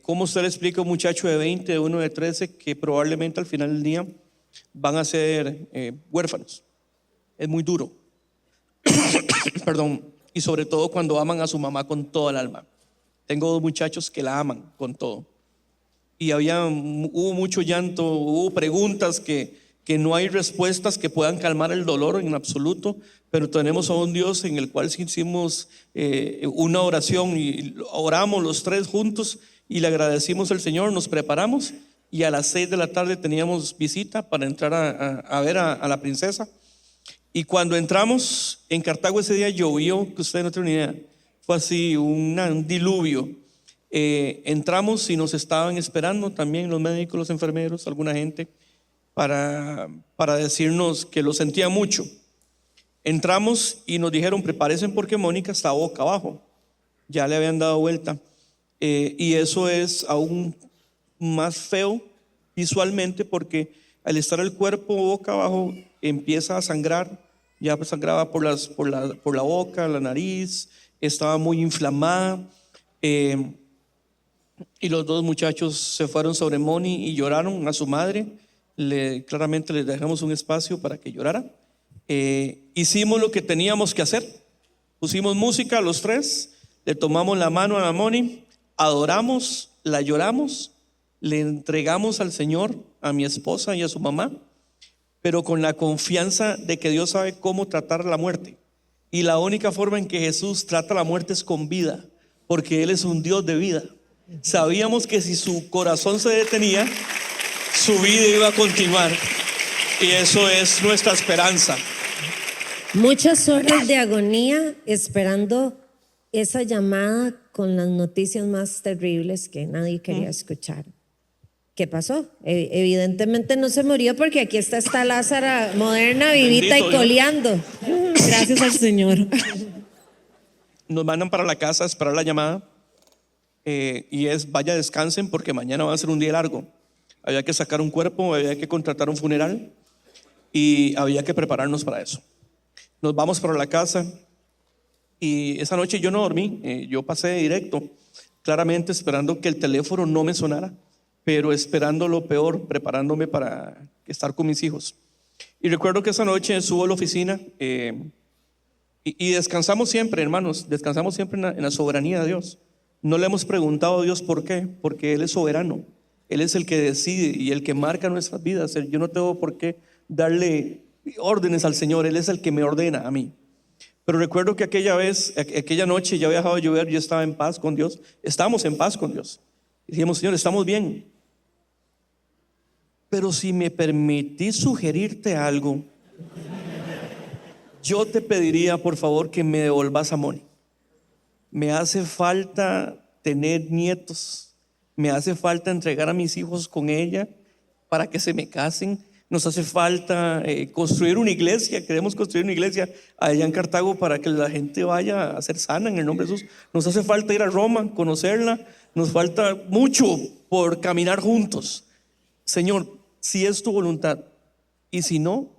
¿Cómo usted le explica a un muchacho de 20, de uno de 13, que probablemente al final del día van a ser huérfanos? Es muy duro. Perdón. Y sobre todo cuando aman a su mamá con toda el alma. Tengo 2 muchachos que la aman con todo. Y hubo mucho llanto, hubo preguntas que no hay respuestas que puedan calmar el dolor en absoluto, pero tenemos a un Dios en el cual hicimos una oración y oramos los 3 juntos y le agradecimos al Señor, nos preparamos y a las 6 de la tarde teníamos visita para entrar a ver a la princesa. Y cuando entramos en Cartago ese día llovió, que ustedes no tienen ni idea, fue así un diluvio. Entramos y nos estaban esperando también los médicos, los enfermeros, alguna gente para decirnos que lo sentía mucho. Entramos y nos dijeron prepárense porque Mónica está boca abajo, ya le habían dado vuelta, y eso es aún más feo visualmente porque al estar el cuerpo boca abajo empieza a sangrar, ya sangraba por la boca, la nariz, estaba muy inflamada. Y los 2 muchachos se fueron sobre Moni y lloraron a su madre. Claramente les dejamos un espacio para que llorara. Hicimos lo que teníamos que hacer. Pusimos música los 3, le tomamos la mano a la Moni, adoramos, la lloramos, le entregamos al Señor, a mi esposa y a su mamá, pero con la confianza de que Dios sabe cómo tratar la muerte. Y la única forma en que Jesús trata la muerte es con vida, porque Él es un Dios de vida. Sabíamos que si su corazón se detenía, su vida iba a continuar. Y eso es nuestra esperanza. Muchas horas de agonía esperando esa llamada con las noticias más terribles que nadie quería escuchar. ¿Qué pasó? Evidentemente no se murió porque aquí está Lázara moderna, vivita Bendito y coleando. Gracias al Señor. Nos mandan para la casa a esperar la llamada. Y vaya descansen porque mañana va a ser un día largo. Había que sacar un cuerpo, había que contratar un funeral y había que prepararnos para eso. Nos vamos para la casa y esa noche yo no dormí, yo pasé directo, claramente esperando que el teléfono no me sonara, pero esperando lo peor, preparándome para estar con mis hijos. Y recuerdo que esa noche subo a la oficina y descansamos siempre, hermanos, descansamos siempre en la soberanía de Dios. No le hemos preguntado a Dios por qué, porque Él es soberano, Él es el que decide y el que marca nuestras vidas. Yo no tengo por qué darle órdenes al Señor, Él es el que me ordena a mí. Pero recuerdo que aquella noche ya había dejado de llover, yo estaba en paz con Dios, estábamos en paz con Dios. Y dijimos, Señor, estamos bien. Pero si me permitís sugerirte algo, yo te pediría por favor que me devolvas a Moni. Me hace falta tener nietos, me hace falta entregar a mis hijos con ella para que se me casen. Nos hace falta construir una iglesia, queremos construir una iglesia allá en Cartago para que la gente vaya a ser sana en el nombre de Jesús. Nos hace falta ir a Roma, conocerla, nos falta mucho por caminar juntos. Señor, si es tu voluntad y si no,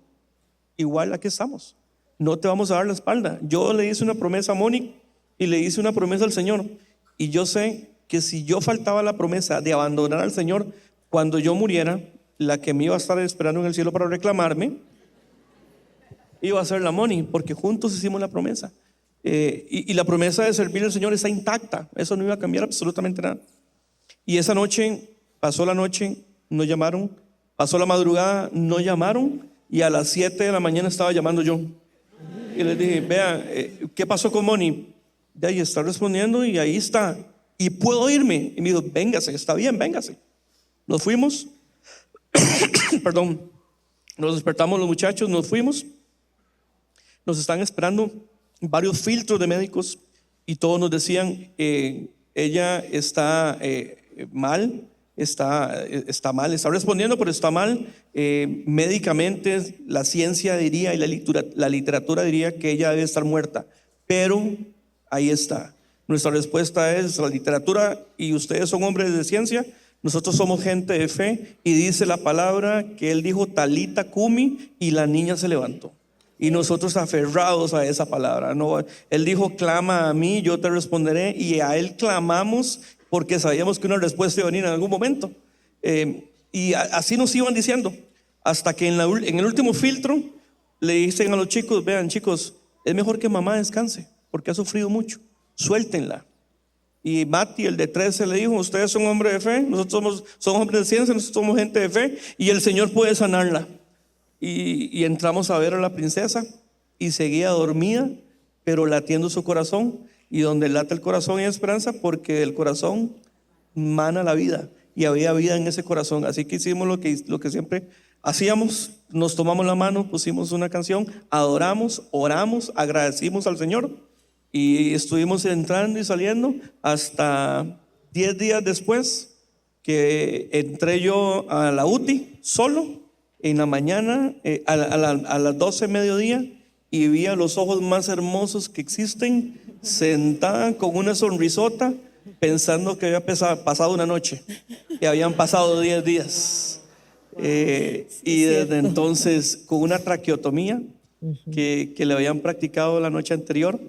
igual aquí estamos, no te vamos a dar la espalda. Yo le hice una promesa a Mónica y le hice una promesa al Señor, y yo sé que si yo faltaba la promesa de abandonar al Señor cuando yo muriera, la que me iba a estar esperando en el cielo para reclamarme iba a ser la Moni, porque juntos hicimos la promesa, y la promesa de servir al Señor está intacta. Eso no iba a cambiar absolutamente nada. Y esa noche, pasó la noche, no llamaron, pasó la madrugada, no llamaron, y a las 7 de la mañana estaba llamando yo y les dije, vea, ¿qué pasó con Moni? De ahí está respondiendo y ahí está. y puedo irme. Y me dijo, véngase, está bien, véngase. Nos fuimos, perdón, nos despertamos los muchachos, nos fuimos, nos están esperando varios filtros de médicos y todos nos decían, ella está mal, está mal, está respondiendo, pero está mal. Médicamente la ciencia diría y la literatura diría que ella debe estar muerta, pero ahí está. Nuestra respuesta es la literatura y ustedes son hombres de ciencia, nosotros somos gente de fe, y dice la palabra que él dijo talita cumi y la niña se levantó. Y nosotros aferrados a esa palabra, ¿no? Él dijo, clama a mí, yo te responderé, y a él clamamos porque sabíamos que una respuesta iba a venir en algún momento. Y así nos iban diciendo, hasta que en el último filtro le dicen a los chicos, vean chicos, es mejor que mamá descanse porque ha sufrido mucho, suéltenla. Y Mati, el de 13, le dijo, ustedes son hombres de fe, nosotros somos hombres de ciencia, nosotros somos gente de fe, y el Señor puede sanarla. Y entramos a ver a la princesa y seguía dormida, pero latiendo su corazón, y donde late el corazón hay esperanza, porque el corazón mana la vida, y había vida en ese corazón. Así que hicimos lo que siempre hacíamos, nos tomamos la mano, pusimos una canción, adoramos, oramos, agradecimos al Señor, y estuvimos entrando y saliendo hasta 10 días después que entré yo a la UTI solo en la mañana, a las 12 mediodía, y vi a los ojos más hermosos que existen, sentada con una sonrisota, pensando que había pasado una noche y habían pasado 10 días. Y desde entonces con una traqueotomía que le habían practicado la noche anterior,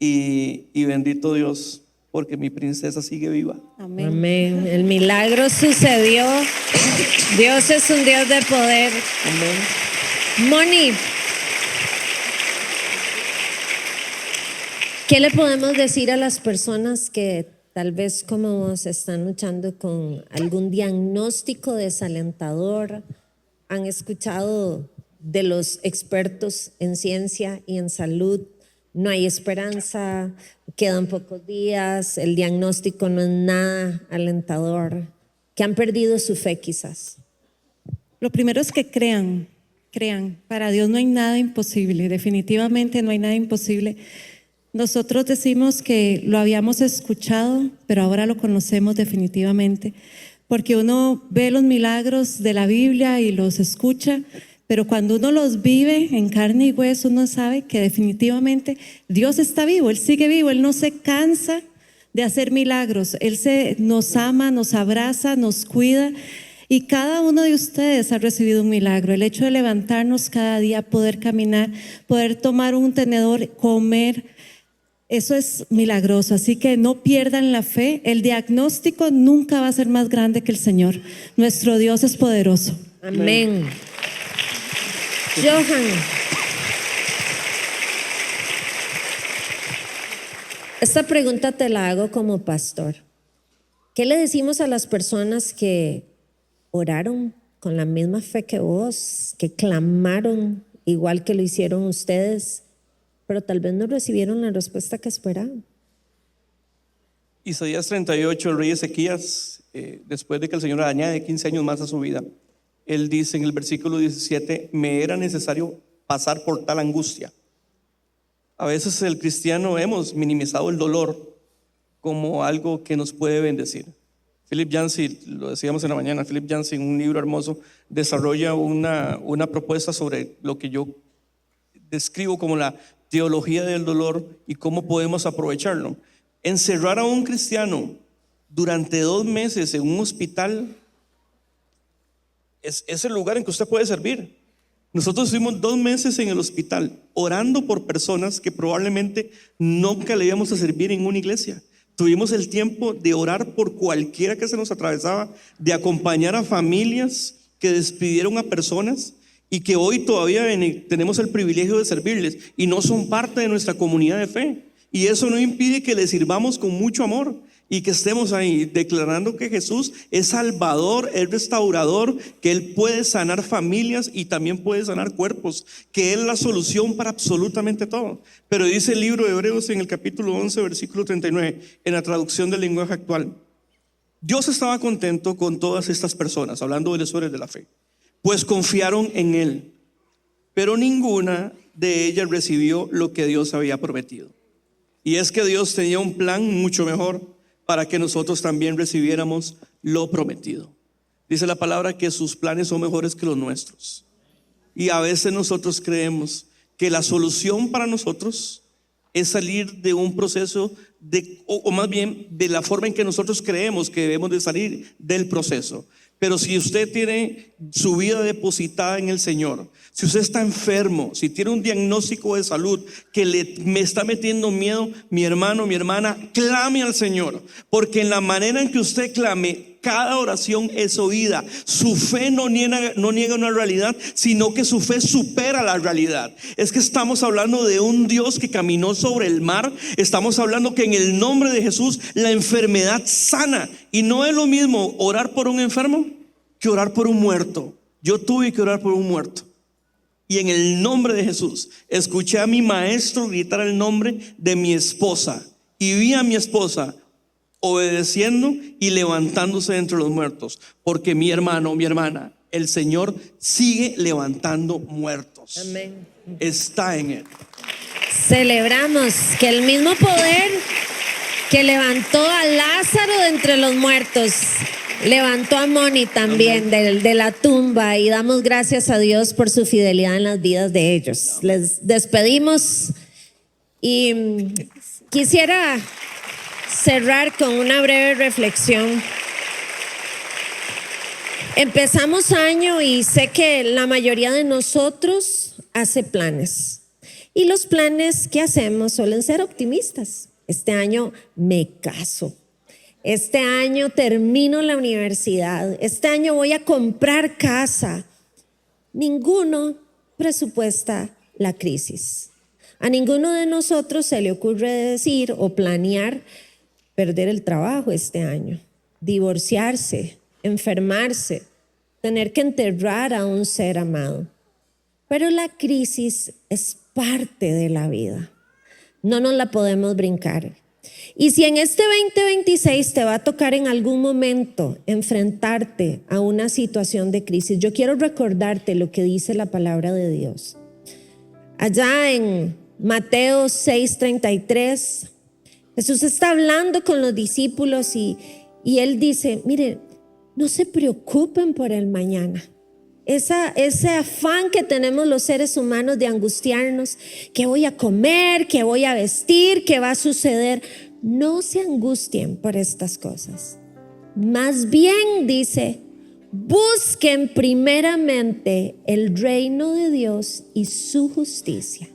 y bendito Dios, porque mi princesa sigue viva. Amén. Amén. El milagro sucedió. Dios es un Dios de poder. Amén. Moni, ¿qué le podemos decir a las personas que tal vez como vos están luchando con algún diagnóstico desalentador? ¿Han escuchado de los expertos en ciencia y en salud? No hay esperanza, quedan pocos días, el diagnóstico no es nada alentador, que han perdido su fe quizás. Lo primero es que crean. Para Dios no hay nada imposible, definitivamente no hay nada imposible. Nosotros decimos que lo habíamos escuchado, pero ahora lo conocemos definitivamente, porque uno ve los milagros de la Biblia y los escucha, pero cuando uno los vive en carne y hueso, uno sabe que definitivamente Dios está vivo, Él sigue vivo, Él no se cansa de hacer milagros. Él nos ama, nos abraza, nos cuida, y cada uno de ustedes ha recibido un milagro. El hecho de levantarnos cada día, poder caminar, poder tomar un tenedor, comer, eso es milagroso. Así que no pierdan la fe. El diagnóstico nunca va a ser más grande que el Señor. Nuestro Dios es poderoso. Amén. Johan, esta pregunta te la hago como pastor. ¿Qué le decimos a las personas que oraron con la misma fe que vos, que clamaron igual que lo hicieron ustedes, pero tal vez no recibieron la respuesta que esperaban? Isaías 38, el rey Ezequías, después de que el Señor añade 15 años más a su vida, él dice en el versículo 17, me era necesario pasar por tal angustia. A veces el cristiano hemos minimizado el dolor como algo que nos puede bendecir. Philip Yancey, lo decíamos en la mañana, Philip Yancey, en un libro hermoso, desarrolla una propuesta sobre lo que yo describo como la teología del dolor y cómo podemos aprovecharlo. Encerrar a un cristiano durante 2 meses en un hospital es el lugar en que usted puede servir. Nosotros estuvimos 2 meses en el hospital orando por personas que probablemente nunca le íbamos a servir en una iglesia. Tuvimos el tiempo de orar por cualquiera que se nos atravesaba, de acompañar a familias que despidieron a personas y que hoy todavía tenemos el privilegio de servirles y no son parte de nuestra comunidad de fe. Y eso no impide que les sirvamos con mucho amor. y que estemos ahí declarando que Jesús es salvador, es restaurador, que Él puede sanar familias y también puede sanar cuerpos, que Él es la solución para absolutamente todo. Pero dice el libro de Hebreos en el capítulo 11, versículo 39, en la traducción del lenguaje actual: Dios estaba contento con todas estas personas, hablando de los héroes de la fe, pues confiaron en Él, pero ninguna de ellas recibió lo que Dios había prometido. Y es que Dios tenía un plan mucho mejor para que nosotros también recibiéramos lo prometido. Dice la palabra que sus planes son mejores que los nuestros. Y a veces nosotros creemos que la solución para nosotros es salir de un proceso o más bien de la forma en que nosotros creemos que debemos de salir del proceso. Pero si usted tiene su vida depositada en el Señor, si usted está enfermo, si tiene un diagnóstico de salud que me está metiendo miedo, mi hermano, mi hermana, clame al Señor, porque en la manera en que usted clame, cada oración es oída. Su fe no niega una realidad, sino que su fe supera la realidad. Es que estamos hablando de un Dios que caminó sobre el mar. Estamos hablando que en el nombre de Jesús la enfermedad sana. Y no es lo mismo orar por un enfermo que orar por un muerto. Yo tuve que orar por un muerto, y en el nombre de Jesús escuché a mi maestro gritar el nombre de mi esposa, y vi a mi esposa obedeciendo y levantándose entre los muertos, porque mi hermano, mi hermana, el Señor sigue levantando muertos. Amén. Está en Él. Celebramos que el mismo poder que levantó a Lázaro de entre los muertos levantó a Moni también de la tumba, y damos gracias a Dios por su fidelidad en las vidas de ellos. Les despedimos y quisiera cerrar con una breve reflexión. Empezamos año y sé que la mayoría de nosotros hace planes, y los planes que hacemos suelen ser optimistas. Este año me caso. Este año termino la universidad. Este año voy a comprar casa. Ninguno presupuesta la crisis. A ninguno de nosotros se le ocurre decir o planear perder el trabajo este año, divorciarse, enfermarse, tener que enterrar a un ser amado. Pero la crisis es parte de la vida. No nos la podemos brincar. Y si en este 2026 te va a tocar en algún momento enfrentarte a una situación de crisis, yo quiero recordarte lo que dice la palabra de Dios. Allá en Mateo 6:33, Jesús está hablando con los discípulos y Él dice: miren, no se preocupen por el mañana. Ese afán que tenemos los seres humanos de angustiarnos, ¿qué voy a comer? ¿Qué voy a vestir? ¿Qué va a suceder? No se angustien por estas cosas. Más bien, dice, busquen primeramente el reino de Dios y su justicia,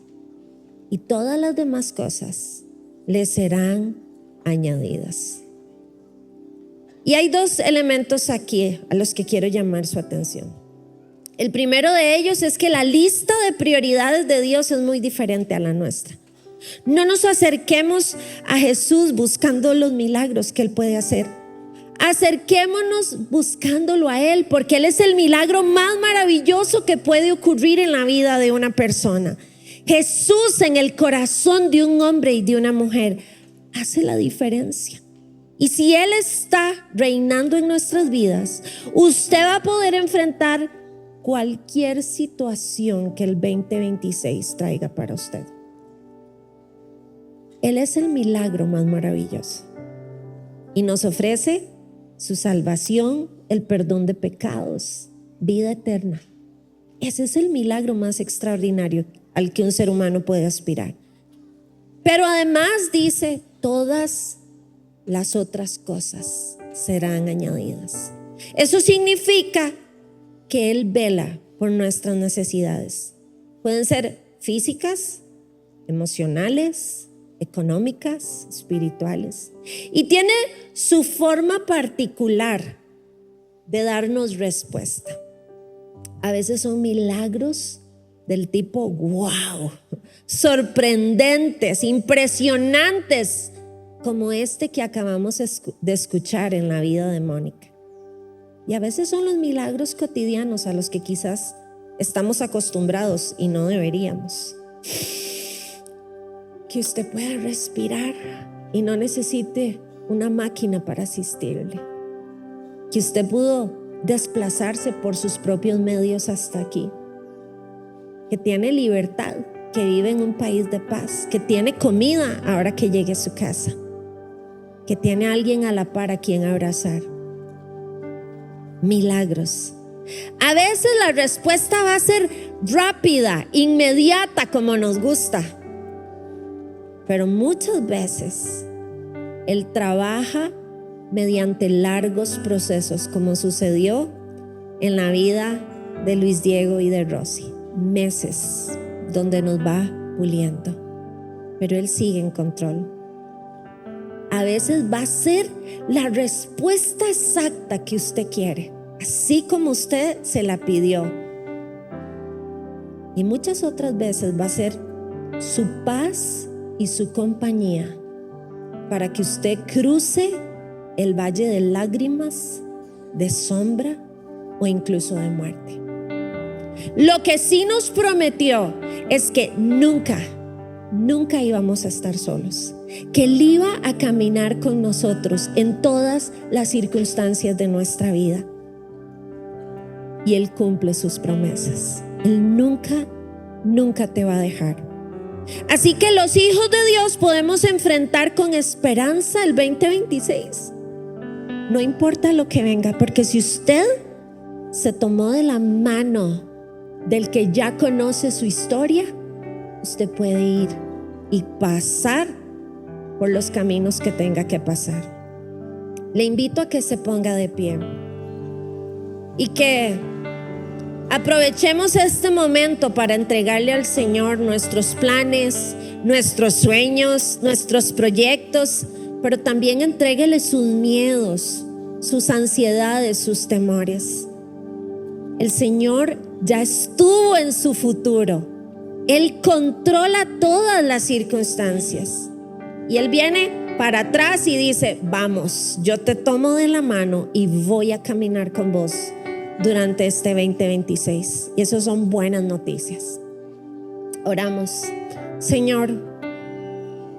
y todas las demás cosas les serán añadidas. Y hay dos elementos aquí a los que quiero llamar su atención. El primero de ellos es que la lista de prioridades de Dios es muy diferente a la nuestra. No nos acerquemos a Jesús buscando los milagros que Él puede hacer. Acerquémonos buscándolo a Él, porque Él es el milagro más maravilloso que puede ocurrir en la vida de una persona. Jesús en el corazón de un hombre y de una mujer hace la diferencia. Y si Él está reinando en nuestras vidas, usted va a poder enfrentar cualquier situación que el 2026 traiga para usted. Él es el milagro más maravilloso y nos ofrece su salvación, el perdón de pecados, vida eterna. Ese es el milagro más extraordinario al que un ser humano puede aspirar. Pero además dice, todas las otras cosas serán añadidas. Eso significa que Él vela por nuestras necesidades. Pueden ser físicas, emocionales, económicas, espirituales. Y tiene su forma particular de darnos respuesta. A veces son milagros del tipo wow, sorprendentes, impresionantes, como este que acabamos de escuchar en la vida de Mónica. Y a veces son los milagros cotidianos a los que quizás estamos acostumbrados y no deberíamos. Que usted pueda respirar y no necesite una máquina para asistirle. Que usted pudo desplazarse por sus propios medios hasta aquí. Que tiene libertad, que vive en un país de paz, que tiene comida ahora que llegue a su casa, que tiene a alguien a la par a quien abrazar. Milagros. A veces la respuesta va a ser rápida, inmediata, como nos gusta, pero muchas veces Él trabaja mediante largos procesos, como sucedió en la vida de Luis Diego y de Rosy. Meses donde nos va puliendo, pero Él sigue en control. A veces va a ser la respuesta exacta que usted quiere, así como usted se la pidió. Y muchas otras veces va a ser su paz y su compañía para que usted cruce el valle de lágrimas, de sombra o incluso de muerte. Lo que sí nos prometió es que nunca íbamos a estar solos, que Él iba a caminar con nosotros en todas las circunstancias de nuestra vida. Y Él cumple sus promesas. Él nunca te va a dejar. Así que los hijos de Dios podemos enfrentar con esperanza el 2026. No importa lo que venga, porque si usted se tomó de la mano del que ya conoce su historia, usted puede ir y pasar por los caminos que tenga que pasar. Le invito a que se ponga de pie y que aprovechemos este momento para entregarle al Señor nuestros planes, nuestros sueños, nuestros proyectos, pero también entréguele sus miedos, sus ansiedades, sus temores. El Señor ya estuvo en su futuro. Él controla todas las circunstancias. Y Él viene para atrás y dice: vamos, yo te tomo de la mano y voy a caminar con vos durante este 2026. Y eso son buenas noticias. Oramos. Señor,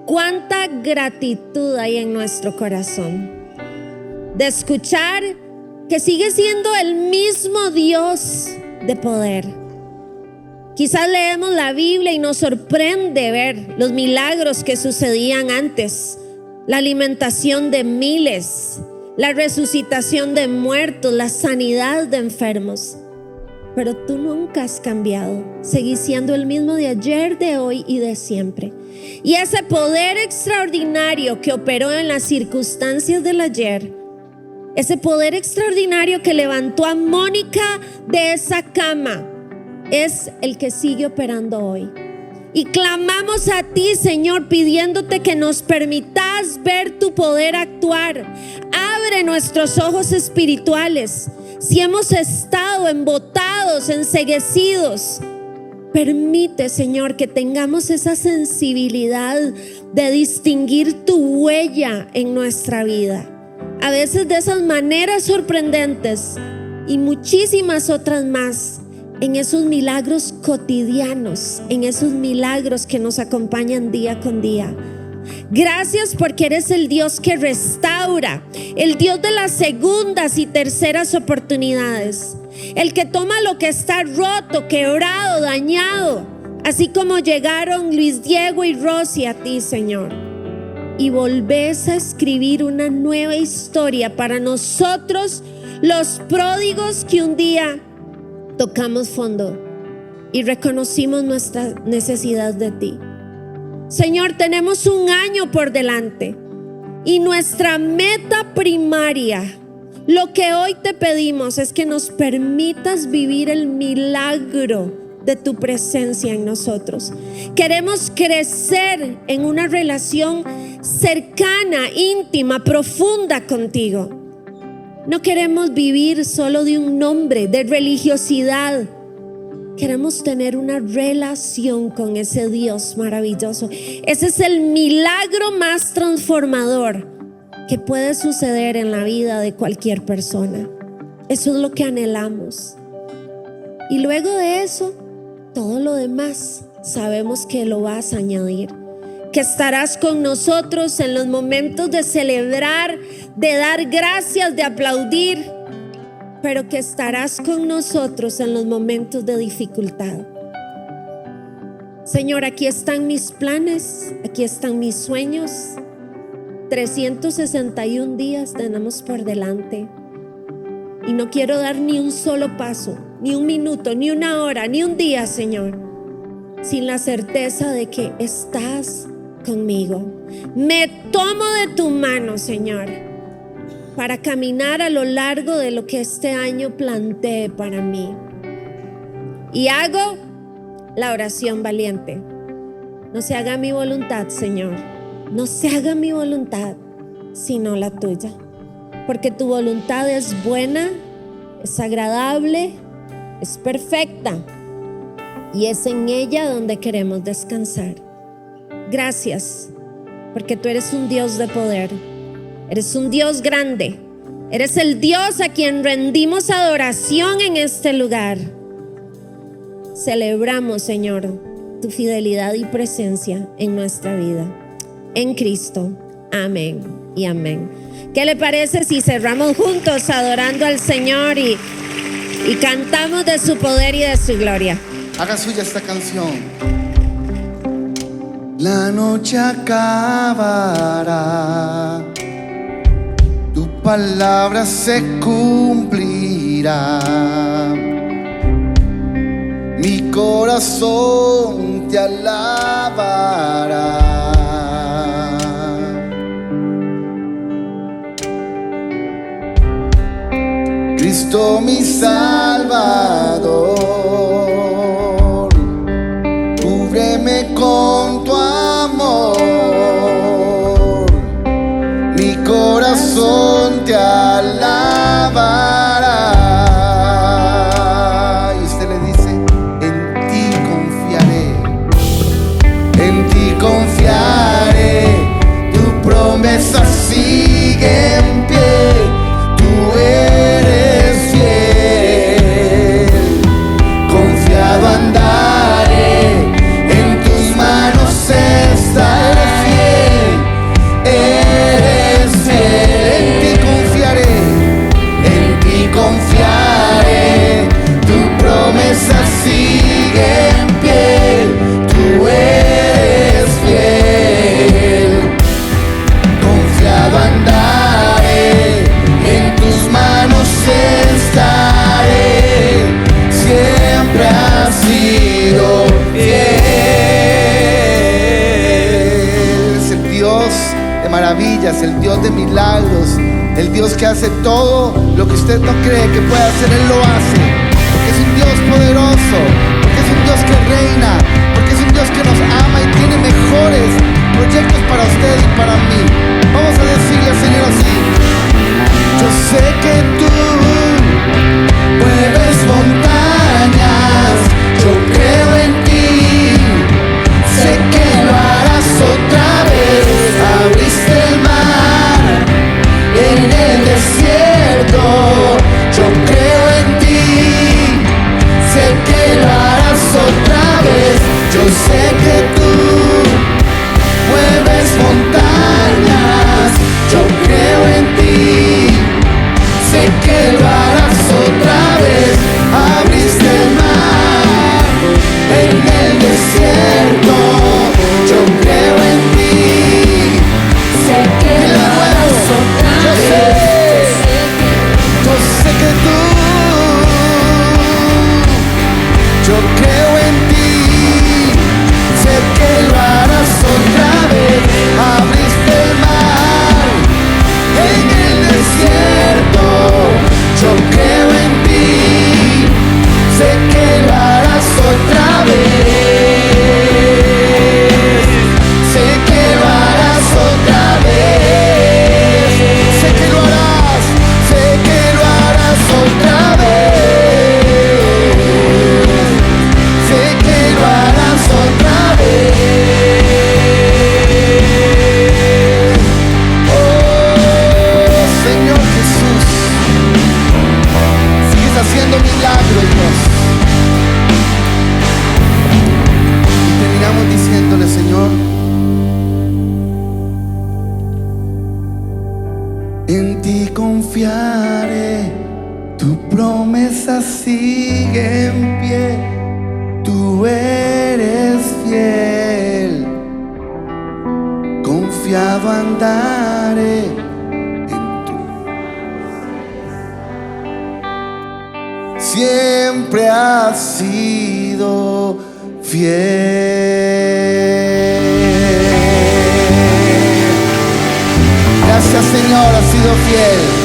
cuánta gratitud hay en nuestro corazón de escuchar que sigue siendo el mismo Dios de poder. Quizás leemos la Biblia y nos sorprende ver los milagros que sucedían antes, la alimentación de miles, la resucitación de muertos, la sanidad de enfermos. Pero tú nunca has cambiado, seguís siendo el mismo de ayer, de hoy y de siempre. Y ese poder extraordinario que operó en las circunstancias del ayer, ese poder extraordinario que levantó a Mónica de esa cama, es el que sigue operando hoy. Y clamamos a ti, Señor, pidiéndote que nos permitas ver tu poder actuar. Abre nuestros ojos espirituales. Si hemos estado embotados, enceguecidos, permite, Señor, que tengamos esa sensibilidad de distinguir tu huella en nuestra vida. A veces de esas maneras sorprendentes y muchísimas otras más, en esos milagros cotidianos, en esos milagros que nos acompañan día con día. Gracias porque eres el Dios que restaura, el Dios de las segundas y terceras oportunidades, el que toma lo que está roto, quebrado, dañado, así como llegaron Luis Diego y Rosy a ti, Señor, y volvés a escribir una nueva historia para nosotros, los pródigos que un día tocamos fondo y reconocimos nuestra necesidad de ti. Señor, tenemos un año por delante y nuestra meta primaria, lo que hoy te pedimos, es que nos permitas vivir el milagro de tu presencia en nosotros. Queremos crecer en una relación cercana, íntima, profunda contigo. No queremos vivir solo de un nombre, de religiosidad. Queremos tener una relación con ese Dios maravilloso. Ese es el milagro más transformador que puede suceder en la vida de cualquier persona. Eso es lo que anhelamos. Y luego de eso, todo lo demás sabemos que lo vas a añadir. Que estarás con nosotros en los momentos de celebrar, de dar gracias, de aplaudir, pero que estarás con nosotros en los momentos de dificultad. Señor, aquí están mis planes, aquí están mis sueños. 361 días tenemos por delante. Y no quiero dar ni un solo paso, ni un minuto, ni una hora, ni un día, Señor, sin la certeza de que estás conmigo. Me tomo de tu mano, Señor, para caminar a lo largo de lo que este año planteé para mí. Y hago la oración valiente. No se haga mi voluntad, Señor. No se haga mi voluntad, sino la tuya. Porque tu voluntad es buena, es agradable, es perfecta. Y es en ella donde queremos descansar. Gracias, porque tú eres un Dios de poder. Eres un Dios grande. Eres el Dios a quien rendimos adoración en este lugar. Celebramos, Señor, tu fidelidad y presencia en nuestra vida. En Cristo. Amén y amén. ¿Qué le parece si cerramos juntos adorando al Señor y cantamos de su poder y de su gloria? Haga suya esta canción. La noche acabará, tu palabra se cumplirá. Mi corazón te alabará. Cristo mi Salvador, cúbreme con tu amor. Mi corazón te alabará. Y usted le dice: en ti confiaré, en ti confiaré. Tu promesa sigue en pie, tú eres fiel. Confiado andaré, en tus manos estaré fiel. Eres fiel, en ti confiaré, en ti confiaré. Tu promesa sigue en pie, tú eres fiel. Confiado andaré, en tus manos estaré. Siempre has sido fiel. Es el Dios de maravillas, el Dios de milagros, el Dios que hace todo lo que usted no cree que puede hacer, Él lo hace. Porque es un Dios poderoso, porque es un Dios que reina, porque es un Dios que nos ama y tiene mejores proyectos para usted y para mí. Vamos a decirle al Señor así: yo sé que tú mueves montañas, yo creo en ti, sé que lo harás otra vez. Abriste el mar en el desierto, yo creo en ti, sé que lo harás otra vez. Yo sé que tú mueves montañas, yo creo en ti, sé que lo harás otra vez. Abriste el mar en el desierto, yo creo en ti, sé que lo harás otra vez. Yo sé que tú, yo creo en ti, sé que lo harás otra vez. Abriste el mar en el desierto, yo creo en ti, sé que lo harás otra vez. andaré en tu. Siempre has sido fiel. Gracias, Señor, has sido fiel.